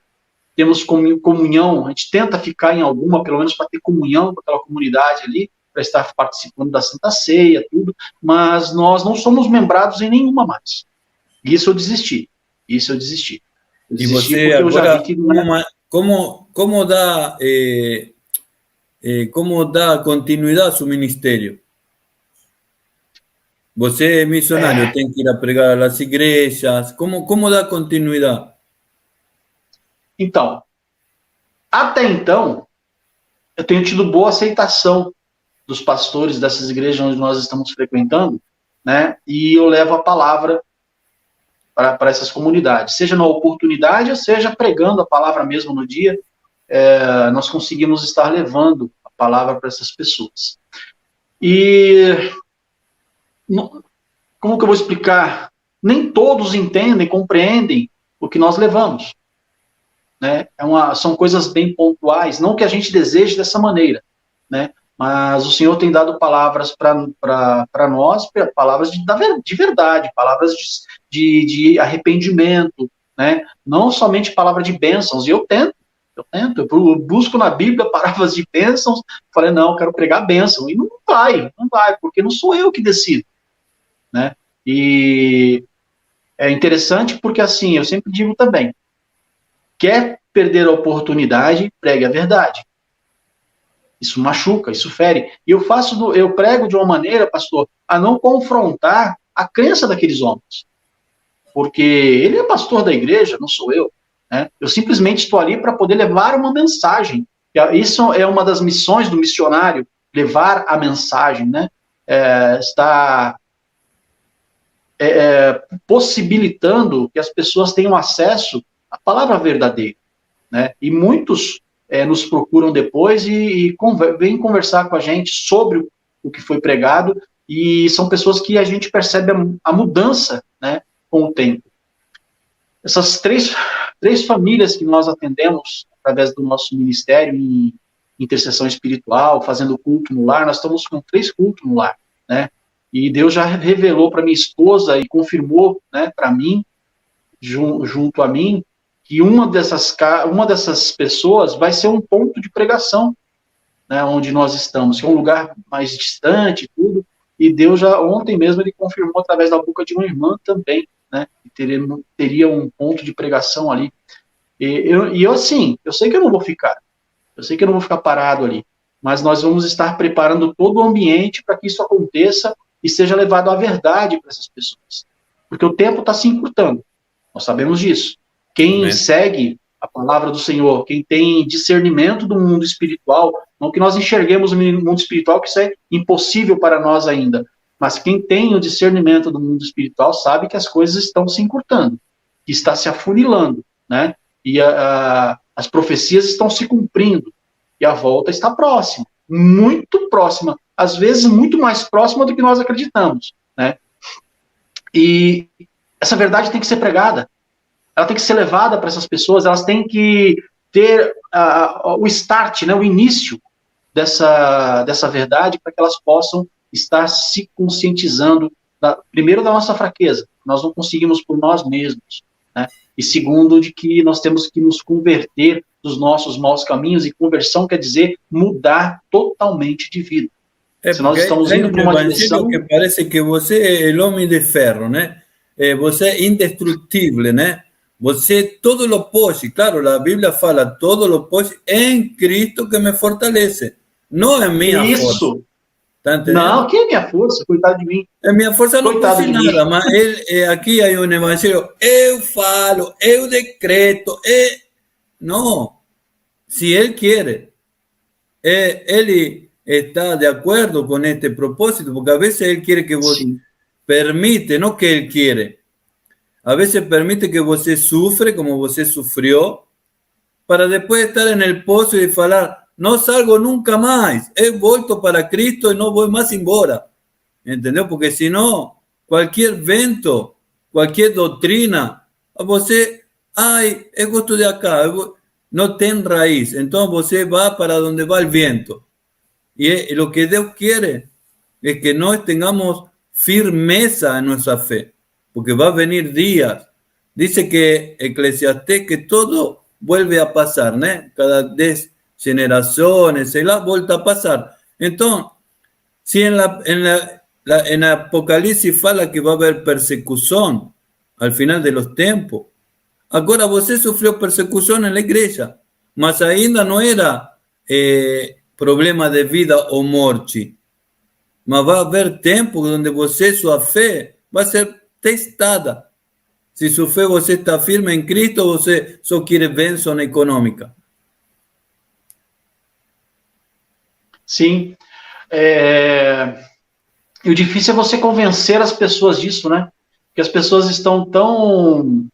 Temos comunhão, a gente tenta ficar em alguma, pelo menos para ter comunhão com aquela comunidade ali, para estar participando da Santa Ceia, tudo, mas nós não somos membrados em nenhuma mais. Isso eu desisti. E você agora, como dá continuidade ao seu ministério? Você é missionário, tem que ir a pregar às igrejas. Como dá continuidade? Então, até então, eu tenho tido boa aceitação dos pastores dessas igrejas onde nós estamos frequentando, né? E eu levo a palavra para essas comunidades, seja na oportunidade, seja pregando a palavra mesmo no dia, nós conseguimos estar levando a palavra para essas pessoas. E como que eu vou explicar? Nem todos entendem, compreendem o que nós levamos. Né? São coisas bem pontuais, não que a gente deseje dessa maneira, né? Mas o Senhor tem dado palavras para nós, palavras de verdade, palavras de arrependimento, né? Não somente palavra de bênçãos, e eu busco na Bíblia palavras de bênçãos, falei, não, eu quero pregar bênção, e não vai, porque não sou eu que decido, né? E é interessante porque, assim, eu sempre digo também, quer perder a oportunidade, pregue a verdade. Isso machuca, isso fere. E eu prego de uma maneira, pastor, a não confrontar a crença daqueles homens. Porque ele é pastor da igreja, não sou eu. Né? Eu simplesmente estou ali para poder levar uma mensagem. Isso é uma das missões do missionário, levar a mensagem, né? Está possibilitando que as pessoas tenham acesso à palavra verdadeira. Né? E muitos nos procuram depois e vêm conversar com a gente sobre o que foi pregado, e são pessoas que a gente percebe a mudança, né, com o tempo. Essas três famílias que nós atendemos através do nosso ministério em intercessão espiritual, fazendo culto no lar, nós estamos com 3 cultos no lar, né? E Deus já revelou para minha esposa e confirmou, né, para mim, junto a mim, que uma dessas pessoas vai ser um ponto de pregação, né, onde nós estamos, que é um lugar mais distante e tudo, e Deus já, ontem mesmo, ele confirmou através da boca de uma irmã também, né, que teria um ponto de pregação ali. E eu, assim, eu sei que eu não vou ficar parado ali, mas nós vamos estar preparando todo o ambiente para que isso aconteça e seja levado à verdade para essas pessoas, porque o tempo está se encurtando, nós sabemos disso. Quem segue a palavra do Senhor, quem tem discernimento do mundo espiritual, não que nós enxerguemos o mundo espiritual, que isso é impossível para nós ainda, mas quem tem o discernimento do mundo espiritual sabe que as coisas estão se encurtando, que está se afunilando, né? E as profecias estão se cumprindo, e a volta está próxima, muito próxima, às vezes muito mais próxima do que nós acreditamos, né? E essa verdade tem que ser pregada, ela tem que ser levada para essas pessoas, elas têm que ter o start, né, o início dessa verdade, para que elas possam estar se conscientizando, primeiro, da nossa fraqueza, nós não conseguimos por nós mesmos, né, e segundo, de que nós temos que nos converter dos nossos maus caminhos, e conversão quer dizer mudar totalmente de vida. Se nós estamos indo para uma direção... que parece que você é o homem de ferro, né? Você é indestrutível, né? Você todo lo pode, claro, a Bíblia fala, todo lo pode em Cristo que me fortalece, não é minha força. Tá entendendo? Não, que é minha força, coitado de mim. A minha força não Coitado faz de mim. nada, mas aqui há um evangelho, eu falo, eu decreto, não, se ele quer, ele está de acordo com este propósito, porque a veces ele quer que você Sim. permite, não que ele quer, a veces permite que você sufre como você sufrió, para después estar en el pozo y falar, no salgo nunca más, he vuelto para Cristo y no voy más embora. ¿Entendeu? Porque senão, qualquer vento, qualquer doutrina, você, ai, eu gosto de acá, não tem raiz. Então você vai para onde vai o vento. E o que Deus quer é que nós tenhamos firmeza em nossa fé, porque vai venir dias. Dice que Eclesiastés que todo vuelve a pasar, né? Cada 10 generações, sei lá, volta a passar. Então, se en Apocalipsis fala que va a haber persecución al final de los tiempos. Agora você sufrió persecución en la iglesia, mas ainda no era problema de vida o morte. Mas vai haver tempo onde você, sua fé, vai ser testada. Se sua fé você está firme em Cristo, você só quer bênção econômica. Sim. E o difícil é você convencer as pessoas disso, né? Porque as pessoas estão tão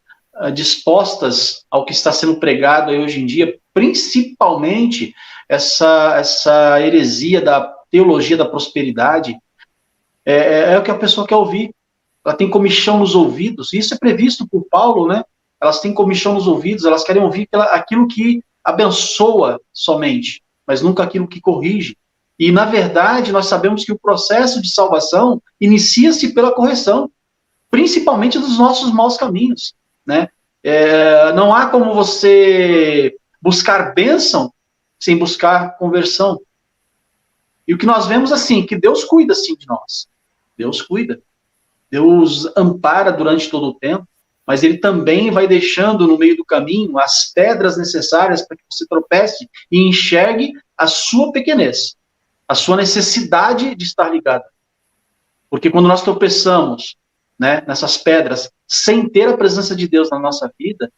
dispostas ao que está sendo pregado aí hoje em dia, principalmente essa heresia da teologia da prosperidade, é o que a pessoa quer ouvir. Ela tem comichão nos ouvidos, e isso é previsto por Paulo, né? Elas têm comichão nos ouvidos, elas querem ouvir aquilo que abençoa somente, mas nunca aquilo que corrige. E, na verdade, nós sabemos que o processo de salvação inicia-se pela correção, principalmente dos nossos maus caminhos, né? Não há como você buscar bênção sem buscar conversão. E o que nós vemos, assim, que Deus cuida, sim, de nós. Deus cuida. Deus ampara durante todo o tempo, mas Ele também vai deixando no meio do caminho as pedras necessárias para que você tropece e enxergue a sua pequenez, a sua necessidade de estar ligado. Porque quando nós tropeçamos, né, nessas pedras, sem ter a presença de Deus na nossa vida,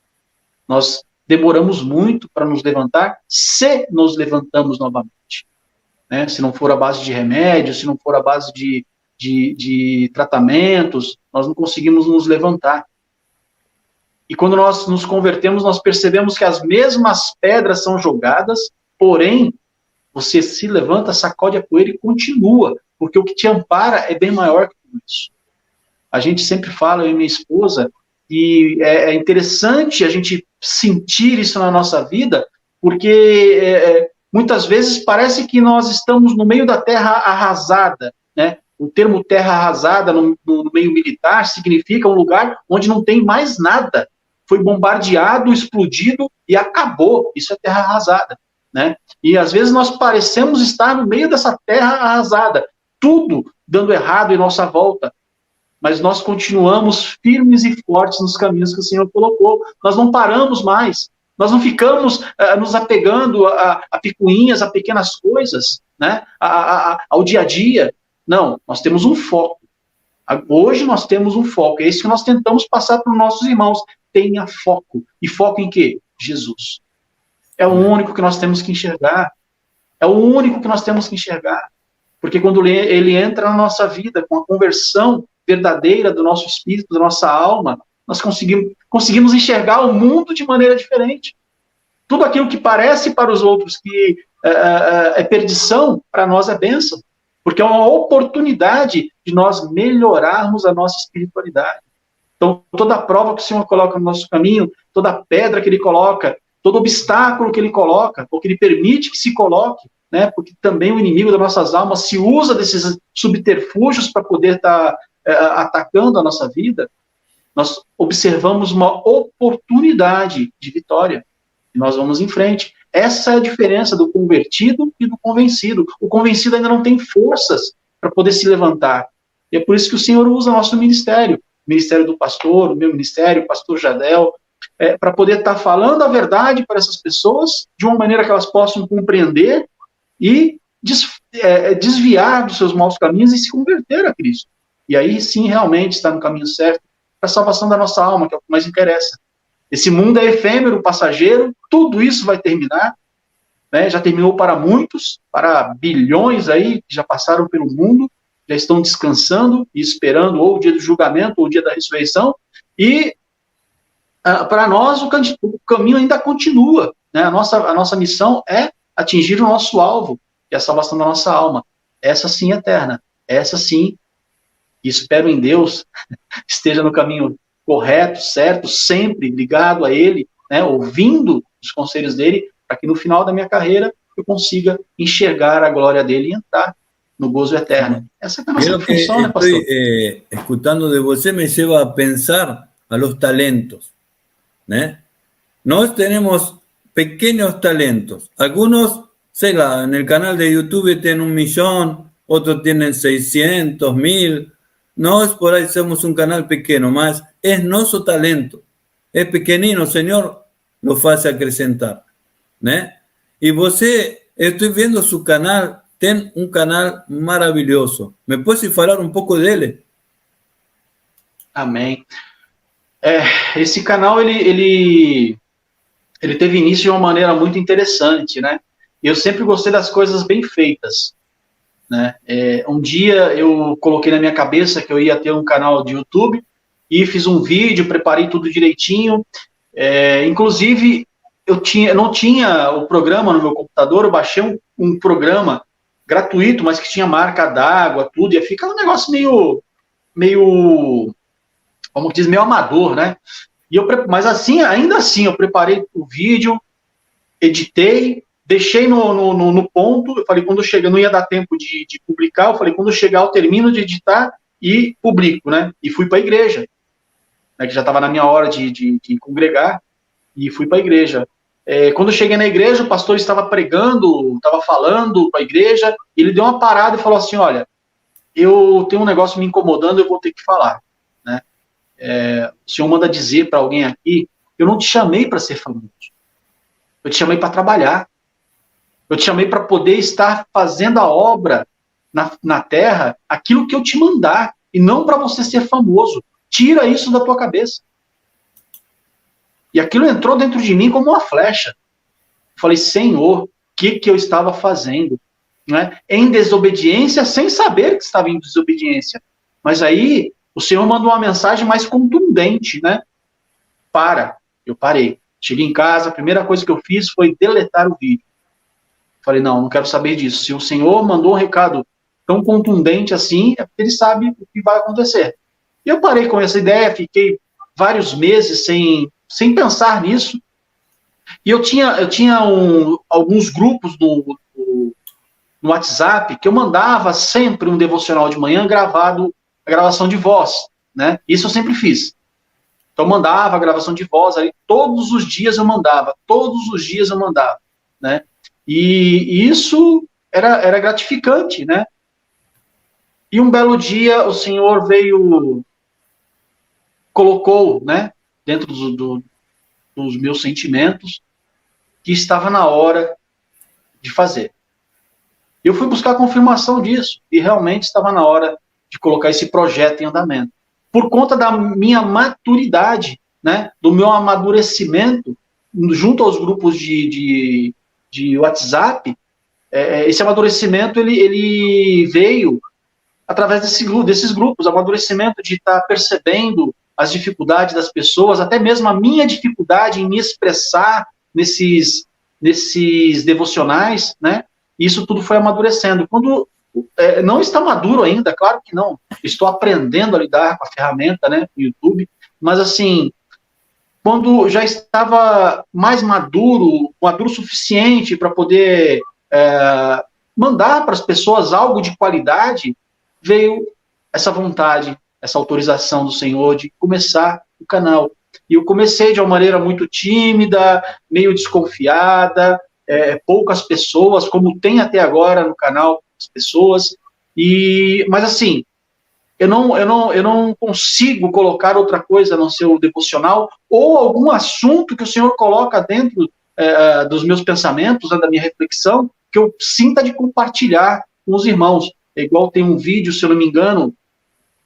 nós demoramos muito para nos levantar, se nos levantamos novamente. Né? Se não for a base de remédio, se não for a base de tratamentos, nós não conseguimos nos levantar. E quando nós nos convertemos, nós percebemos que as mesmas pedras são jogadas, porém, você se levanta, sacode a poeira e continua, porque o que te ampara é bem maior que isso. A gente sempre fala, eu e minha esposa, e é interessante a gente sentir isso na nossa vida, porque muitas vezes parece que nós estamos no meio da terra arrasada, né? O termo terra arrasada no meio militar significa um lugar onde não tem mais nada. Foi bombardeado, explodido e acabou. Isso é terra arrasada, né? E às vezes nós parecemos estar no meio dessa terra arrasada, tudo dando errado em nossa volta, mas nós continuamos firmes e fortes nos caminhos que o Senhor colocou. Nós não paramos mais, nós não ficamos nos apegando a picuinhas, a pequenas coisas, né? Ao dia a dia. Não, nós temos um foco. Hoje nós temos um foco. É isso que nós tentamos passar para os nossos irmãos. Tenha foco. E foco em quê? Jesus. É o único que nós temos que enxergar. É o único que nós temos que enxergar. Porque quando ele entra na nossa vida com a conversão verdadeira do nosso espírito, da nossa alma, nós conseguimos enxergar o mundo de maneira diferente. Tudo aquilo que parece para os outros que é perdição, para nós é bênção. Porque é uma oportunidade de nós melhorarmos a nossa espiritualidade. Então, toda prova que o Senhor coloca no nosso caminho, toda pedra que Ele coloca, todo obstáculo que Ele coloca, ou que Ele permite que se coloque, né? Porque também o inimigo das nossas almas se usa desses subterfúgios para poder estar atacando a nossa vida, nós observamos uma oportunidade de vitória. E nós vamos em frente. Essa é a diferença do convertido e do convencido. O convencido ainda não tem forças para poder se levantar. E é por isso que o Senhor usa nosso ministério. O ministério do pastor, o meu ministério, o pastor Jadel, para poder estar falando a verdade para essas pessoas, de uma maneira que elas possam compreender e desviar dos seus maus caminhos e se converter a Cristo. E aí sim, realmente está no caminho certo para a salvação da nossa alma, que é o que mais interessa. Esse mundo é efêmero, passageiro, tudo isso vai terminar, né? Já terminou para muitos, para bilhões aí que já passaram pelo mundo, já estão descansando e esperando ou o dia do julgamento ou o dia da ressurreição, e para nós o caminho ainda continua, né? A nossa missão é atingir o nosso alvo, que é a salvação da nossa alma. Essa sim é eterna, essa sim, espero em Deus, esteja no caminho correto, certo, sempre ligado a Ele, né? Ouvindo os conselhos dele, para que no final da minha carreira eu consiga enxergar a glória dele e entrar no gozo eterno. Essa é a nossa função, né, pastor? Escutando de você me lleva a pensar a los talentos, ¿no? Nós tenemos pequeños talentos. Algunos, sei lá, en el canal de YouTube tienen 1 millón, otros tienen 600, 1000. Nós por ahí somos un canal pequeño, mas es nuestro talento. Es pequeñino, Señor, lo hace acrescentar, ¿no? Y você, estoy viendo su canal, tem um canal maravilhoso. Me pode falar um pouco dele? Amém. Esse canal, ele teve início de uma maneira muito interessante, né? Eu sempre gostei das coisas bem feitas, né? Um dia eu coloquei na minha cabeça que eu ia ter um canal de YouTube e fiz um vídeo, preparei tudo direitinho. Inclusive, eu não tinha o programa no meu computador, eu baixei um programa gratuito, mas que tinha marca d'água, tudo, ia ficar um negócio meio, como diz, meio amador, né? Mas assim, ainda assim, eu preparei o vídeo, editei, deixei no ponto, eu falei, quando chegar, não ia dar tempo de publicar, eu falei, quando chegar, eu termino de editar e publico, né? E fui para a igreja, né, que já estava na minha hora de congregar, e fui para a igreja. Quando eu cheguei na igreja, o pastor estava pregando, estava falando para a igreja, e ele deu uma parada e falou assim, olha, eu tenho um negócio me incomodando, eu vou ter que falar, né? O senhor manda dizer para alguém aqui, eu não te chamei para ser famoso, eu te chamei para trabalhar, eu te chamei para poder estar fazendo a obra na terra, aquilo que eu te mandar, e não para você ser famoso. Tira isso da tua cabeça. E aquilo entrou dentro de mim como uma flecha. Falei, Senhor, o que eu estava fazendo? Né? Em desobediência, sem saber que estava em desobediência. Mas aí, o Senhor mandou uma mensagem mais contundente, né? Eu parei. Cheguei em casa, a primeira coisa que eu fiz foi deletar o vídeo. Falei, não quero saber disso. Se o Senhor mandou um recado tão contundente assim, é porque Ele sabe o que vai acontecer. E eu parei com essa ideia, fiquei vários meses sem pensar nisso. E eu tinha alguns grupos no WhatsApp que eu mandava sempre um devocional de manhã gravado, a gravação de voz, né? Isso eu sempre fiz. Então eu mandava a gravação de voz, aí todos os dias eu mandava, né? E isso era gratificante, né? E um belo dia o Senhor colocou, né, dentro dos meus sentimentos, que estava na hora de fazer. Eu fui buscar a confirmação disso, e realmente estava na hora de colocar esse projeto em andamento. Por conta da minha maturidade, né, do meu amadurecimento, junto aos grupos de WhatsApp, esse amadurecimento, ele veio através desses grupos, amadurecimento de estar percebendo as dificuldades das pessoas, até mesmo a minha dificuldade em me expressar nesses devocionais, né? Isso tudo foi amadurecendo. Quando não está maduro ainda, claro que não. Estou aprendendo a lidar com a ferramenta, né, no YouTube, mas assim, quando já estava mais maduro o suficiente para poder mandar para as pessoas algo de qualidade, veio essa vontade, essa autorização do Senhor de começar o canal. E eu comecei de uma maneira muito tímida, meio desconfiada, poucas pessoas, como tem até agora no canal, as pessoas. Mas assim, eu não consigo colocar outra coisa a não ser o devocional ou algum assunto que o Senhor coloca dentro dos meus pensamentos, né, da minha reflexão, que eu sinta de compartilhar com os irmãos. É igual tem um vídeo, se eu não me engano,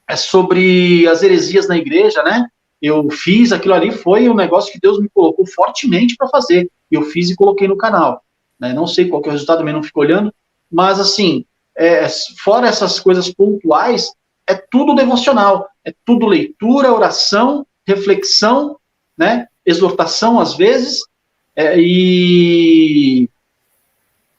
é sobre as heresias na igreja, né? Eu fiz aquilo ali, foi um negócio que Deus me colocou fortemente para fazer. Eu fiz e coloquei no canal. Né? Não sei qual que é o resultado, também não fico olhando, mas assim, fora essas coisas pontuais, é tudo devocional, é tudo leitura, oração, reflexão, né? Exortação às vezes, e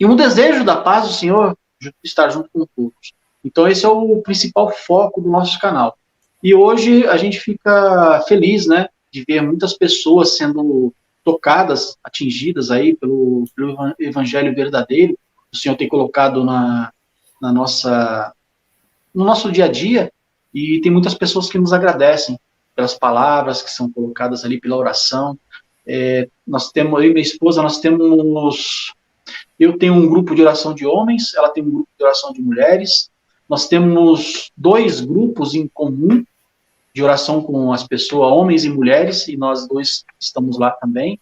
um desejo da paz do Senhor estar junto com todos. Então esse é o principal foco do nosso canal. E hoje a gente fica feliz, né, de ver muitas pessoas sendo tocadas, atingidas aí pelo evangelho verdadeiro. O Senhor tem colocado no nosso dia a dia, e tem muitas pessoas que nos agradecem pelas palavras que são colocadas ali, pela oração. Nós temos, eu e minha esposa, eu tenho um grupo de oração de homens, ela tem um grupo de oração de mulheres. Nós temos 2 grupos em comum de oração com as pessoas, homens e mulheres, e nós 2 estamos lá também,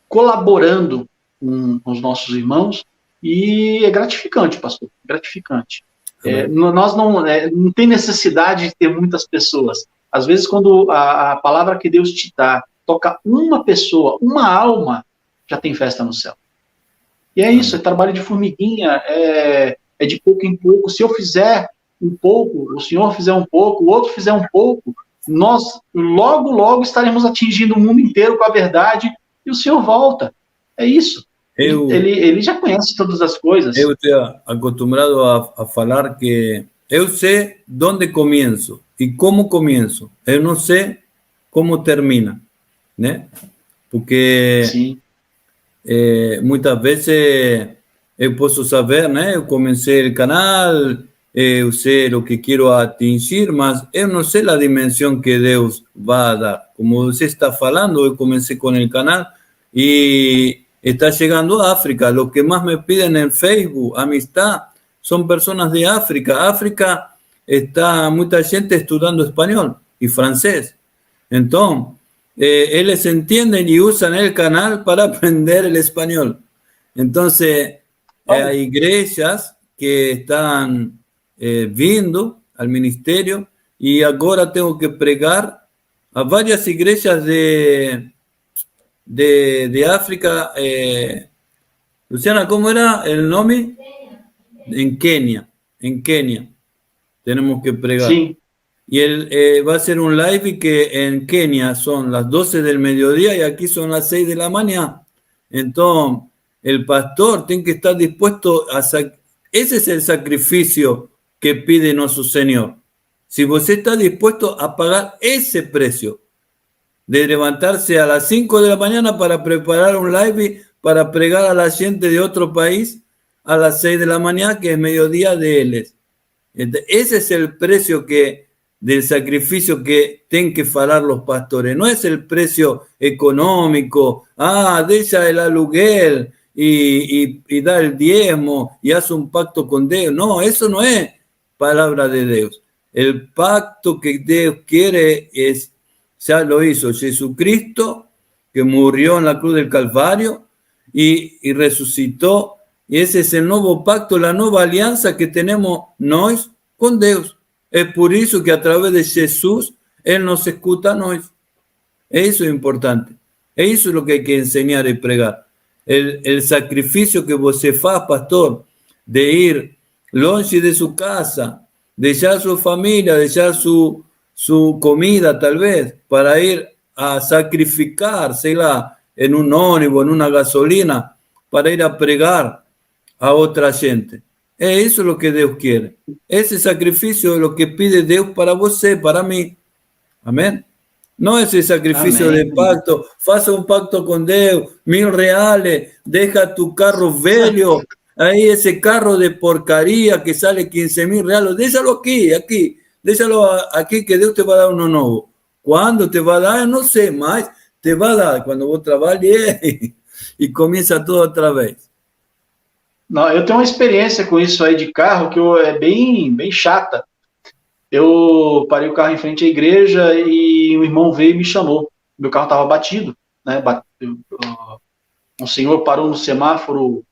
colaborando com os nossos irmãos, e é gratificante, pastor, gratificante. Nós não tem necessidade de ter muitas pessoas. Às vezes, quando a palavra que Deus te dá toca uma pessoa, uma alma, já tem festa no céu. E é isso, é trabalho de formiguinha, é de pouco em pouco. Se eu fizer um pouco, o senhor fizer um pouco, o outro fizer um pouco, nós logo estaremos atingindo o mundo inteiro com a verdade, e o senhor volta. É isso. Ele já conhece todas as coisas. Eu estou acostumbrado a falar que eu sei onde começo e como começo. Eu não sei como termina, né? Porque muitas vezes eu posso saber, né? Eu comecei o canal, eu sei o que quero atingir, mas eu não sei a dimensão que Deus vai dar. Como você está falando, eu comecei com o canal e está llegando a África. Lo que más me piden en Facebook, amistad, son personas de África. África está mucha gente estudiando español y francés. Entonces, ellos entienden y usan el canal para aprender el español. Entonces, hay iglesias que están viendo al ministerio, y ahora tengo que pregar a varias iglesias de África. Luciana, ¿cómo era el nombre? En Kenia tenemos que pregar. Sí. Y va a ser un live que en Kenia son las 12 del mediodía y aquí son las 6 de la mañana. Entonces, el pastor tiene que estar dispuesto ese es el sacrificio que pide nuestro Señor. Si usted está dispuesto a pagar ese precio, de levantarse a las 5 de la mañana para preparar un live para pregar a la gente de otro país a las 6 de la mañana, que es mediodía de ellos. Ese es el precio del sacrificio que tienen que hablar los pastores. No es el precio económico, deja el aluguel y da el diezmo y hace un pacto con Dios. No, eso no es palabra de Dios. El pacto que Dios quiere ya lo hizo Jesucristo, que murió en la cruz del Calvario y resucitó. Y ese es el nuevo pacto, la nueva alianza que tenemos nosotros con Dios. Es por eso que a través de Jesús, Él nos escucha a nosotros. Eso es importante. Eso es lo que hay que enseñar y pregar. El sacrificio que você faz, pastor, de ir longe de su casa, dejar su familia, dejar su comida tal vez, para ir a sacrificar, sei lá, en un ónibus, en una gasolina, para ir a pregar a otra gente. Eso es lo que Dios quiere. Ese sacrificio es lo que pide Dios para você, para mí. Amén. No ese sacrificio de pacto. Faça un pacto con Dios, R$1,000, deja tu carro velho, ahí ese carro de porcaría que sale R$15,000, déjalo aquí. Déjalo aquí que Dios te va a dar uno nuevo. ¿Cuándo te va a dar? No sé, más te va a dar cuando vos trabalhes y comienza todo otra vez. Não, eu tenho uma experiência com isso aí de carro que é bem chata. Eu parei o carro em frente à igreja e um irmão veio e me chamou. Meu carro estava batido, né? Um senhor parou no semáforo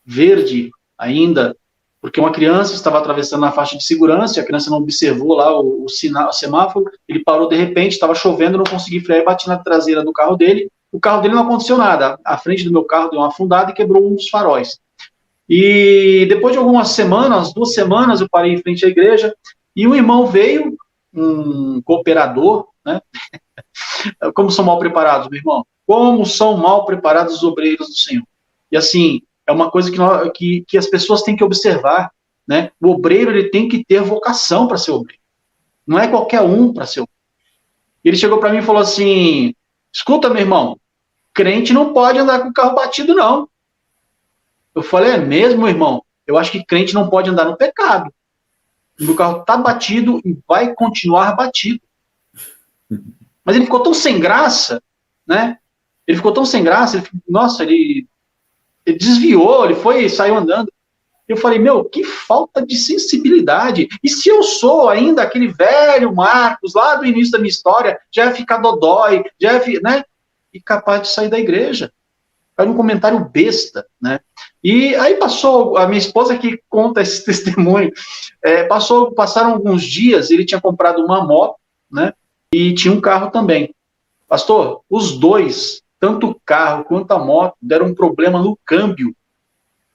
verde ainda, porque uma criança estava atravessando a faixa de segurança, e a criança não observou lá o sinal, o semáforo, ele parou de repente, estava chovendo, não consegui frear, e bati na traseira do carro dele, o carro dele não aconteceu nada, a frente do meu carro deu uma afundada e quebrou um dos faróis. E depois de algumas semanas, 2 semanas, eu parei em frente à igreja, e um irmão veio, um cooperador, né? Como são mal preparados, meu irmão? Como são mal preparados os obreiros do Senhor? E assim, é uma coisa que as pessoas têm que observar, né? O obreiro, ele tem que ter vocação para ser obreiro. Não é qualquer um para ser obreiro. Ele chegou para mim e falou assim, escuta, meu irmão, crente não pode andar com o carro batido, não. Eu falei, é mesmo, irmão? Eu acho que crente não pode andar no pecado. O meu carro está batido e vai continuar batido. Mas ele ficou tão sem graça, né? Ele ficou tão sem graça, ele desviou, saiu andando. Eu falei, meu, que falta de sensibilidade. E se eu sou ainda aquele velho Marcos, lá do início da minha história, já ia ficar dodói, né? E capaz de sair da igreja. Era um comentário besta, né? E aí passou, a minha esposa que conta esse testemunho, passaram alguns dias, ele tinha comprado uma moto, né? E tinha um carro também. Pastor, os dois, tanto o carro quanto a moto, deram um problema no câmbio.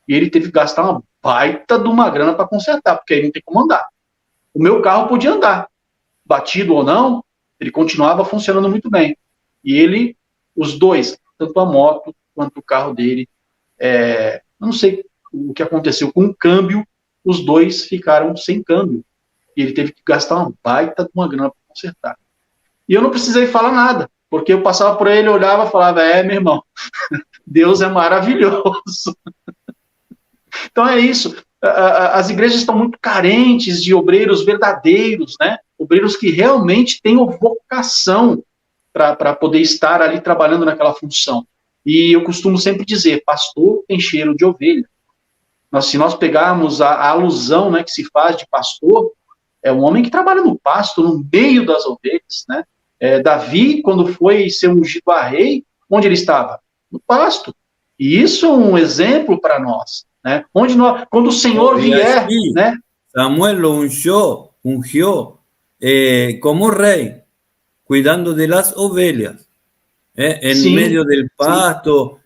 E ele teve que gastar uma baita de uma grana para consertar, porque aí não tem como andar. O meu carro podia andar, batido ou não, ele continuava funcionando muito bem. E ele, os dois, tanto a moto quanto o carro dele, eu não sei o que aconteceu com o câmbio, os dois ficaram sem câmbio. E ele teve que gastar uma baita de uma grana para consertar. E eu não precisei falar nada, porque eu passava por ele, olhava e falava, meu irmão, Deus é maravilhoso. Então é isso. As igrejas estão muito carentes de obreiros verdadeiros, né? Obreiros que realmente tenham vocação para poder estar ali trabalhando naquela função. E eu costumo sempre dizer, pastor tem cheiro de ovelha. Se nós pegarmos a alusão, né, que se faz de pastor, é um homem que trabalha no pasto, no meio das ovelhas, né? Davi, quando foi ser ungido a rei, onde ele estava? No pasto. E isso é um exemplo para nós, né? Quando o Senhor vier, así, né? Samuel lo ungió como rey, cuidando de las ovelhas, en medio del pasto.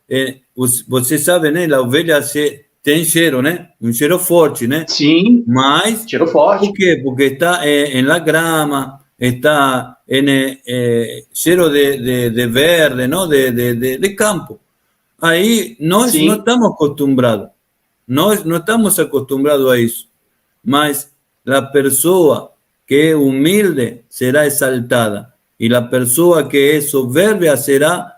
Você sabe, né? A ovelha tem cheiro, né? Um cheiro forte, né? Sim, Mas, cheiro forte. ¿por quê? Porque está en la grama, está en cheiro de verde, ¿no? De campo. Ahí nós não estamos acostumbrados. Nós não estamos acostumbrados a isso. Mas a pessoa que é humilde será exaltada. E a pessoa que é soberbia será,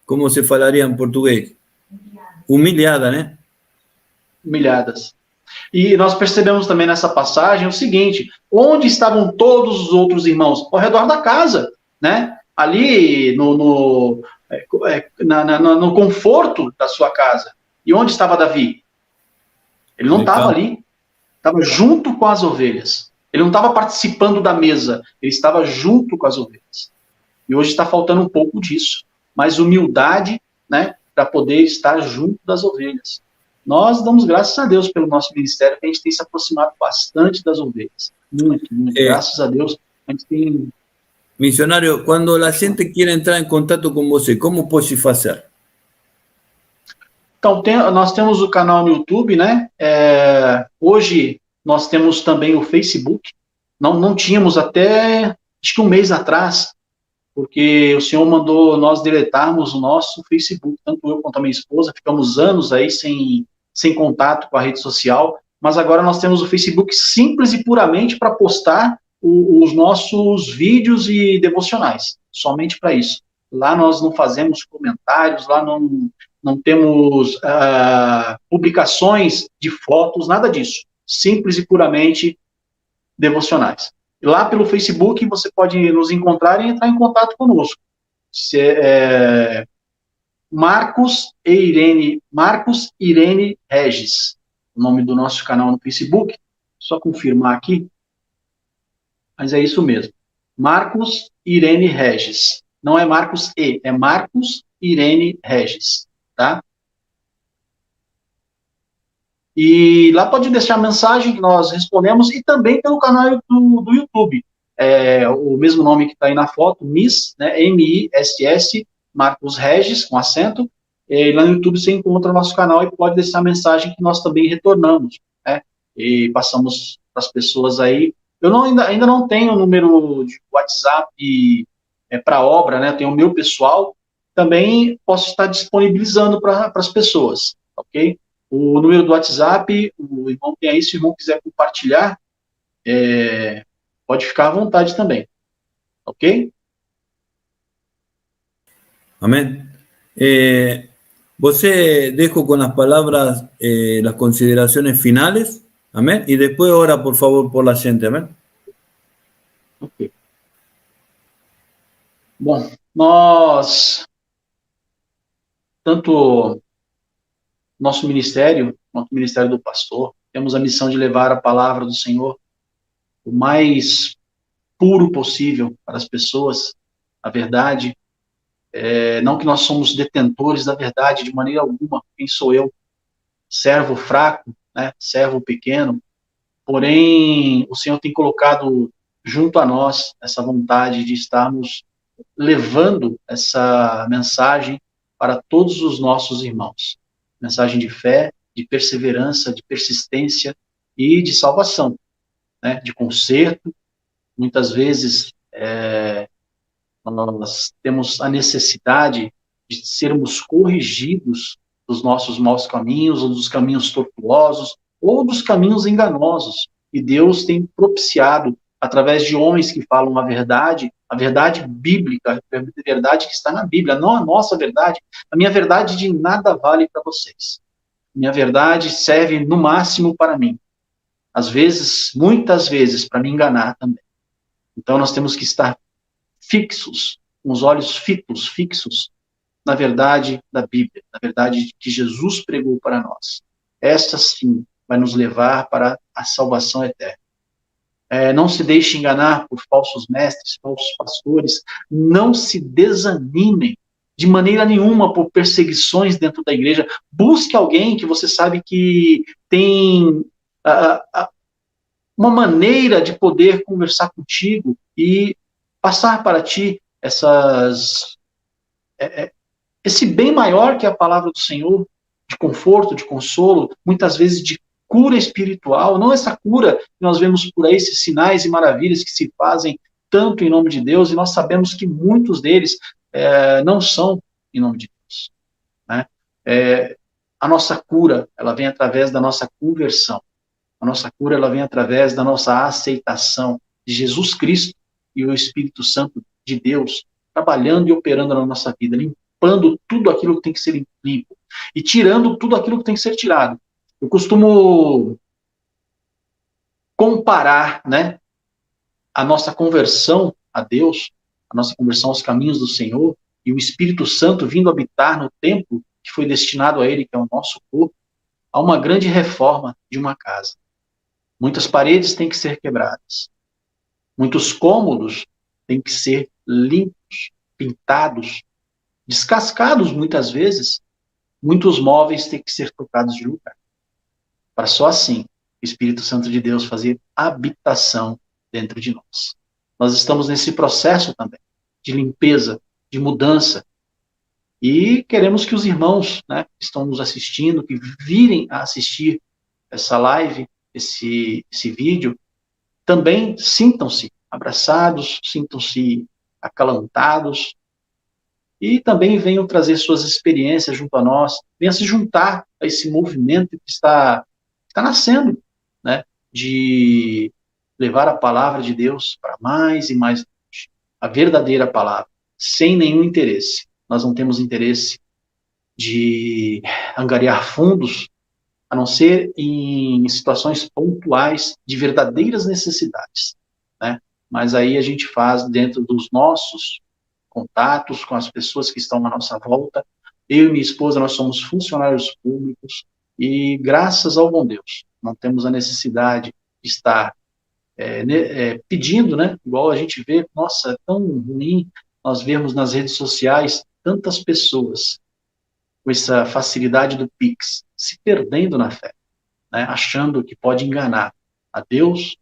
como se falaria em português? Humilhada, né? Humilhadas. E nós percebemos também nessa passagem o seguinte, onde estavam todos os outros irmãos? Ao redor da casa, né? Ali no conforto da sua casa. E onde estava Davi? Ele não estava ali. Estava junto com as ovelhas. Ele não estava participando da mesa. Ele estava junto com as ovelhas. E hoje está faltando um pouco disso. Mas humildade, né? Para poder estar junto das ovelhas. Nós damos graças a Deus pelo nosso ministério, que a gente tem se aproximado bastante das ovelhas. Muito, muito. Graças a Deus, a gente tem... Missionário, quando a gente quer entrar em contato com você, como pode fazer? Então, nós temos o canal no YouTube, né? Hoje, nós temos também o Facebook. Não tínhamos até, acho que um mês atrás, porque o Senhor mandou nós deletarmos o nosso Facebook, tanto eu quanto a minha esposa, ficamos anos aí sem contato com a rede social, mas agora nós temos o Facebook simples e puramente para postar os nossos vídeos e devocionais, somente para isso. Lá nós não fazemos comentários, lá não temos publicações de fotos, nada disso. Simples e puramente devocionais. Lá pelo Facebook você pode nos encontrar e entrar em contato conosco. Marcos Irene Regis, o nome do nosso canal no Facebook. Só confirmar aqui. Mas é isso mesmo. Marcos Irene Regis. Não é Marcos E, é Marcos Irene Regis, tá? E lá pode deixar mensagem que nós respondemos, e também pelo canal do YouTube. O mesmo nome que está aí na foto, Miss, né, M-I-S-S, Marcos Regis, com acento. E lá no YouTube você encontra o nosso canal e pode deixar mensagem que nós também retornamos, né? E passamos para as pessoas aí. Eu ainda não tenho o número de WhatsApp para a obra, né? Eu tenho o meu pessoal. Também posso estar disponibilizando para as pessoas, ok? O número do WhatsApp, o irmão tem aí, se o irmão quiser compartilhar, pode ficar à vontade também, ok? Amén. Você dejo con las palabras las consideraciones finales. Amén. Y después ora, por favor, por la gente. Amén. Ok. Bom, nós, tanto nosso ministério, quanto o ministério do pastor, temos a missão de levar a palavra do Senhor o mais puro possível para as pessoas, a verdade. Não que nós somos detentores da verdade de maneira alguma. Quem sou eu? Servo fraco, né? Servo pequeno. Porém, o Senhor tem colocado junto a nós essa vontade de estarmos levando essa mensagem para todos os nossos irmãos. Mensagem de fé, de perseverança, de persistência e de salvação, né? De conserto. Muitas vezes nós temos a necessidade de sermos corrigidos dos nossos maus caminhos, ou dos caminhos tortuosos, ou dos caminhos enganosos. E Deus tem propiciado, através de homens que falam a verdade bíblica, a verdade que está na Bíblia, não a nossa verdade. A minha verdade de nada vale para vocês. Minha verdade serve no máximo para mim. Às vezes, muitas vezes, para me enganar também. Então nós temos que estar fixos, com os olhos fixos na verdade da Bíblia, na verdade que Jesus pregou para nós. Esta sim vai nos levar para a salvação eterna. Não se deixe enganar por falsos mestres, falsos pastores, não se desanimem de maneira nenhuma por perseguições dentro da igreja. Busque alguém que você sabe que tem uma maneira de poder conversar contigo e passar para ti esse bem maior que é a palavra do Senhor, de conforto, de consolo, muitas vezes de cura espiritual, não essa cura que nós vemos por aí, esses sinais e maravilhas que se fazem tanto em nome de Deus, e nós sabemos que muitos deles não são em nome de Deus, né? A nossa cura, ela vem através da nossa conversão. A nossa cura, ela vem através da nossa aceitação de Jesus Cristo e o Espírito Santo de Deus trabalhando e operando na nossa vida, limpando tudo aquilo que tem que ser limpo e tirando tudo aquilo que tem que ser tirado. Eu costumo comparar, né, a nossa conversão a Deus, a nossa conversão aos caminhos do Senhor e o Espírito Santo vindo habitar no templo que foi destinado a Ele, que é o nosso corpo, a uma grande reforma de uma casa. Muitas paredes têm que ser quebradas. Muitos cômodos têm que ser limpos, pintados, descascados muitas vezes. Muitos móveis têm que ser trocados de lugar. Para só assim o Espírito Santo de Deus fazer habitação dentro de nós. Nós estamos nesse processo também de limpeza, de mudança. E queremos que os irmãos, né, que estão nos assistindo, que virem a assistir essa live, esse vídeo, também sintam-se abraçados, sintam-se acalantados e também venham trazer suas experiências junto a nós, venham se juntar a esse movimento que está nascendo, né, de levar a palavra de Deus para mais e mais longe, a verdadeira palavra, sem nenhum interesse. Nós não temos interesse de angariar fundos, a não ser em situações pontuais de verdadeiras necessidades, né? Mas aí a gente faz dentro dos nossos contatos com as pessoas que estão à nossa volta. Eu e minha esposa, nós somos funcionários públicos e, graças ao bom Deus, não temos a necessidade de estar pedindo, né? Igual a gente vê, nossa, é tão ruim nós vermos nas redes sociais tantas pessoas com essa facilidade do Pix, se perdendo na fé, né, achando que pode enganar a Deus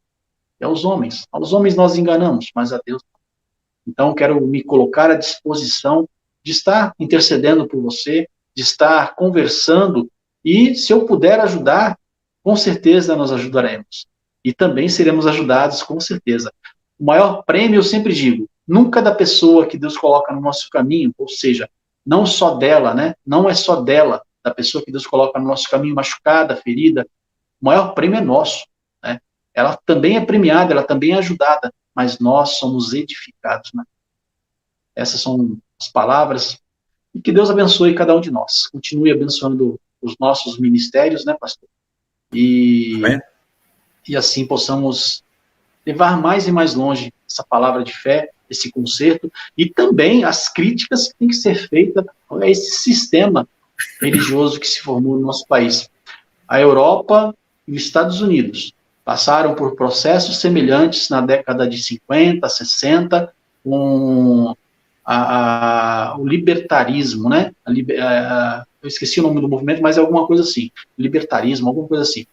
e aos homens. Aos homens nós enganamos, mas a Deus não. Então, quero me colocar à disposição de estar intercedendo por você, de estar conversando, e se eu puder ajudar, com certeza nós ajudaremos. E também seremos ajudados, com certeza. O maior prêmio, eu sempre digo, nunca da pessoa que Deus coloca no nosso caminho, ou seja, não só dela, né? Não é só dela, da pessoa que Deus coloca no nosso caminho, machucada, ferida. O maior prêmio é nosso, né? Ela também é premiada, ela também é ajudada, mas nós somos edificados, né? Essas são as palavras, e que Deus abençoe cada um de nós. Continue abençoando os nossos ministérios, né, pastor? E assim possamos levar mais e mais longe essa palavra de fé, esse conserto, e também as críticas que têm que ser feitas a esse sistema religioso que se formou no nosso país. A Europa e os Estados Unidos passaram por processos semelhantes na década de 50, 60, com o libertarismo, né? Eu esqueci o nome do movimento, mas é alguma coisa assim, libertarismo, alguma coisa assim,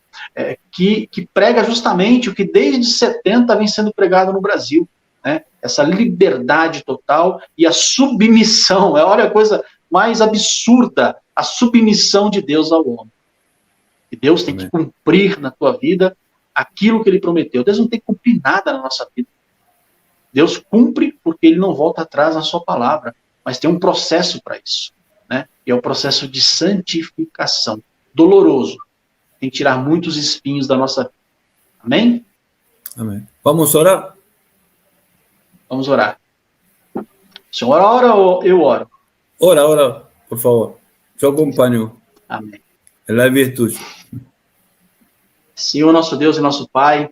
que prega justamente o que desde 70 vem sendo pregado no Brasil, né? Essa liberdade total e a submissão, olha a coisa mais absurda, a submissão de Deus ao homem. E Deus tem que cumprir na tua vida aquilo que Ele prometeu. Deus não tem que cumprir nada na nossa vida. Deus cumpre porque Ele não volta atrás na sua palavra, mas tem um processo para isso, né? E é o processo de santificação, doloroso, tem que tirar muitos espinhos da nossa vida. Amém? Amém. Vamos orar? Vamos orar. O senhor ora ou eu oro? Ora, por favor. Eu acompanho. Amém. A virtude. Senhor, nosso Deus e nosso Pai,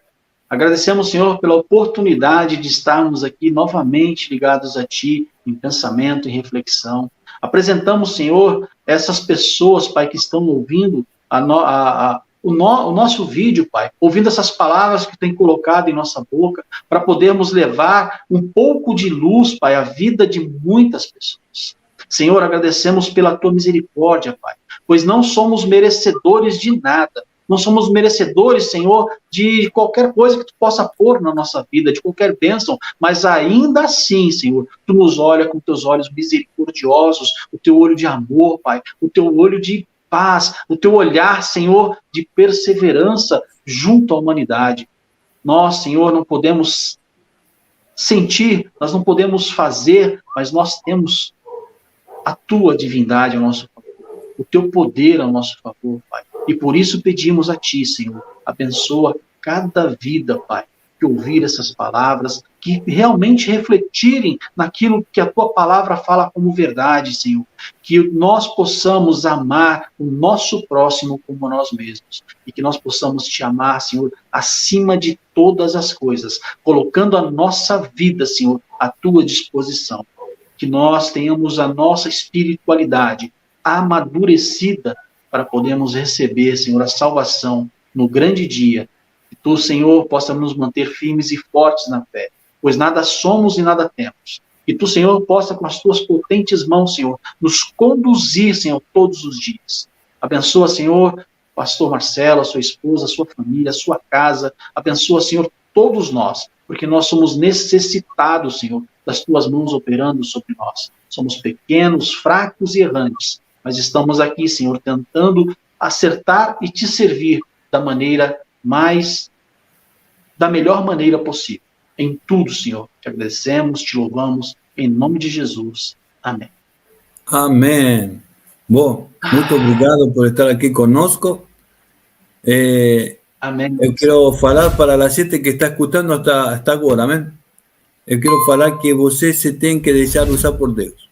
agradecemos, Senhor, pela oportunidade de estarmos aqui novamente ligados a Ti, em pensamento e reflexão. Apresentamos, Senhor, essas pessoas, Pai, que estão ouvindo o nosso vídeo, Pai, ouvindo essas palavras que tem colocado em nossa boca, para podermos levar um pouco de luz, Pai, à vida de muitas pessoas. Senhor, agradecemos pela Tua misericórdia, Pai, pois não somos merecedores de nada. Não somos merecedores, Senhor, de qualquer coisa que Tu possa pôr na nossa vida, de qualquer bênção, mas ainda assim, Senhor, Tu nos olha com Teus olhos misericordiosos, o Teu olho de amor, Pai, o Teu olho de paz, o Teu olhar, Senhor, de perseverança junto à humanidade. Nós, Senhor, não podemos sentir, nós não podemos fazer, mas nós temos a Tua divindade ao nosso favor, o Teu poder ao nosso favor, Pai. E por isso pedimos a Ti, Senhor, abençoa cada vida, Pai, que ouvir essas palavras, que realmente refletirem naquilo que a Tua palavra fala como verdade, Senhor. Que nós possamos amar o nosso próximo como nós mesmos. E que nós possamos Te amar, Senhor, acima de todas as coisas, colocando a nossa vida, Senhor, à Tua disposição. Que nós tenhamos a nossa espiritualidade amadurecida para podermos receber, Senhor, a salvação no grande dia. Que Tu, Senhor, possa nos manter firmes e fortes na fé, pois nada somos e nada temos. Que Tu, Senhor, possa com as Tuas potentes mãos, Senhor, nos conduzir, Senhor, todos os dias. Abençoa, Senhor, pastor Marcelo, a sua esposa, a sua família, a sua casa. Abençoa, Senhor, todos nós, porque nós somos necessitados, Senhor, das Tuas mãos operando sobre nós. Somos pequenos, fracos e errantes, mas estamos aqui, Senhor, tentando acertar e Te servir da melhor maneira possível. Em tudo, Senhor, Te agradecemos, Te louvamos, em nome de Jesus. Amém. Amém. Bom, muito obrigado por estar aqui conosco. Amém. Eu quero falar para a gente que está escutando hasta agora, amém? Eu quero falar que você se tem que deixar usar por Deus.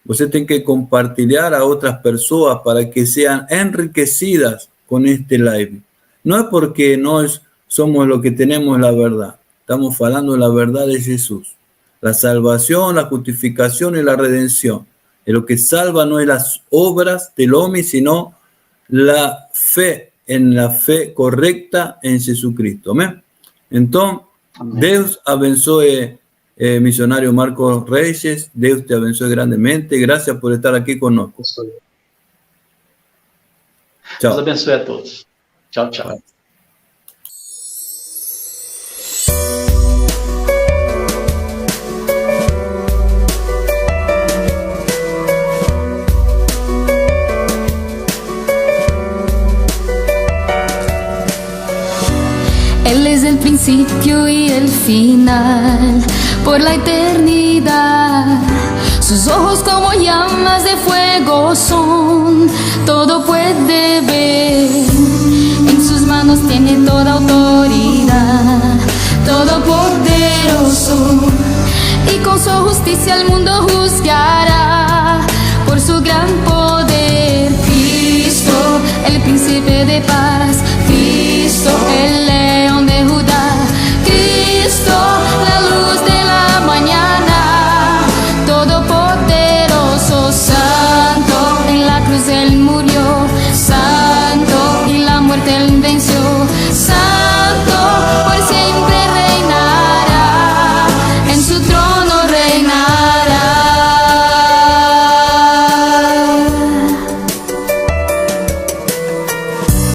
Você tem que compartilhar a otras personas para que sean enriquecidas con este live. No es porque nós somos los que tenemos la verdad. Estamos hablando de la verdad de Jesús. La salvación, la justificación y la redención. Y lo que salva no es las obras del hombre, sino la fe, en la fe correcta en Jesucristo. Amén. Entonces, amén. Deus abençoe misionario Marcos Reyes, Deus te abençoe grandemente. Gracias por estar aquí con nosotros. Deus abençoe a todos. Tchau, tchau. Él es el principio y el final, por la eternidad. Sus ojos como llamas de fuego son, todo puede ver. En sus manos tiene toda autoridad, todopoderoso. Y con su justicia el mundo juzgará por su gran poder.